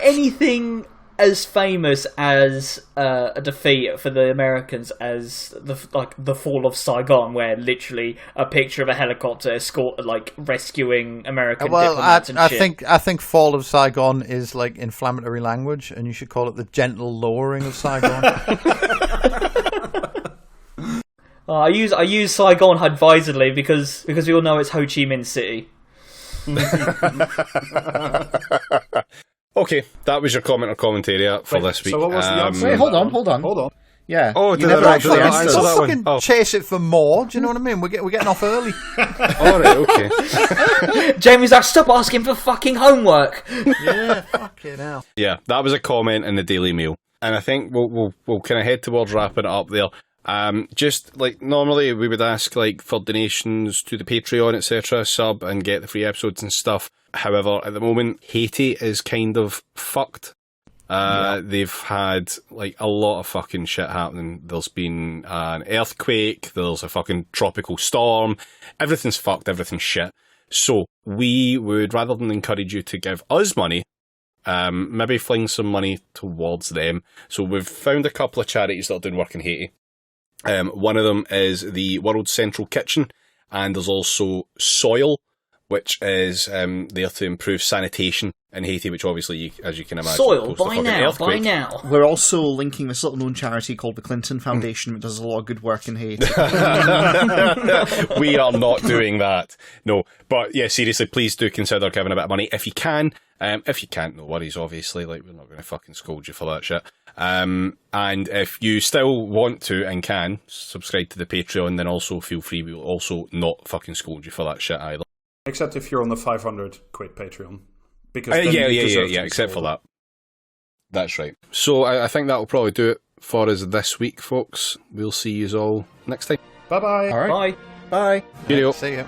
anything as famous as a defeat for the Americans as the fall of Saigon, where literally a picture of a helicopter rescuing American diplomats and shit? I think fall of Saigon is like inflammatory language, and you should call it the gentle lowering of Saigon. I use Saigon advisedly because we all know it's Ho Chi Minh City. Okay, that was your comment or commentary for this week. So what was the answer? Wait, hold on. Yeah. Oh, you did never I actually not answered. answer that one? Fucking Oh. chase it for more. Do you know what I mean? We're getting off early. All right, okay. Jamie's like, stop asking for fucking homework. Yeah, fucking hell. Yeah, that was a comment in the Daily Mail, and I think we'll kind of head towards wrapping it up there. Just like normally we would ask like for donations to the Patreon, etc., sub and get the free episodes and stuff. However, at the moment, Haiti is kind of fucked. They've had like a lot of fucking shit happening. There's been an earthquake, there's a fucking tropical storm, everything's fucked, everything's shit. So we would, rather than encourage you to give us money, maybe fling some money towards them. So we've found a couple of charities that are doing work in Haiti. One of them is the World Central Kitchen, and there's also Soil, which is there to improve sanitation in Haiti, which obviously, as you can imagine, Soil, post the buy fucking now, earthquake. buy now. We're also linking this little known charity called the Clinton Foundation, which does a lot of good work in Haiti. We are not doing that. No. But yeah, seriously, please do consider giving a bit of money if you can. If you can't, no worries, obviously. Like, we're not going to fucking scold you for that shit. And if you still want to and can subscribe to the Patreon, then also feel free. We will also not fucking scold you for that shit either. Except if you're on the 500 quid Patreon. Because then Yeah, you deserve to be except for scolded. that. That's right. So I think that will probably do it for us this week, folks. We'll see you all next time. Bye-bye. All right. Bye. Bye. Cheerio. See ya.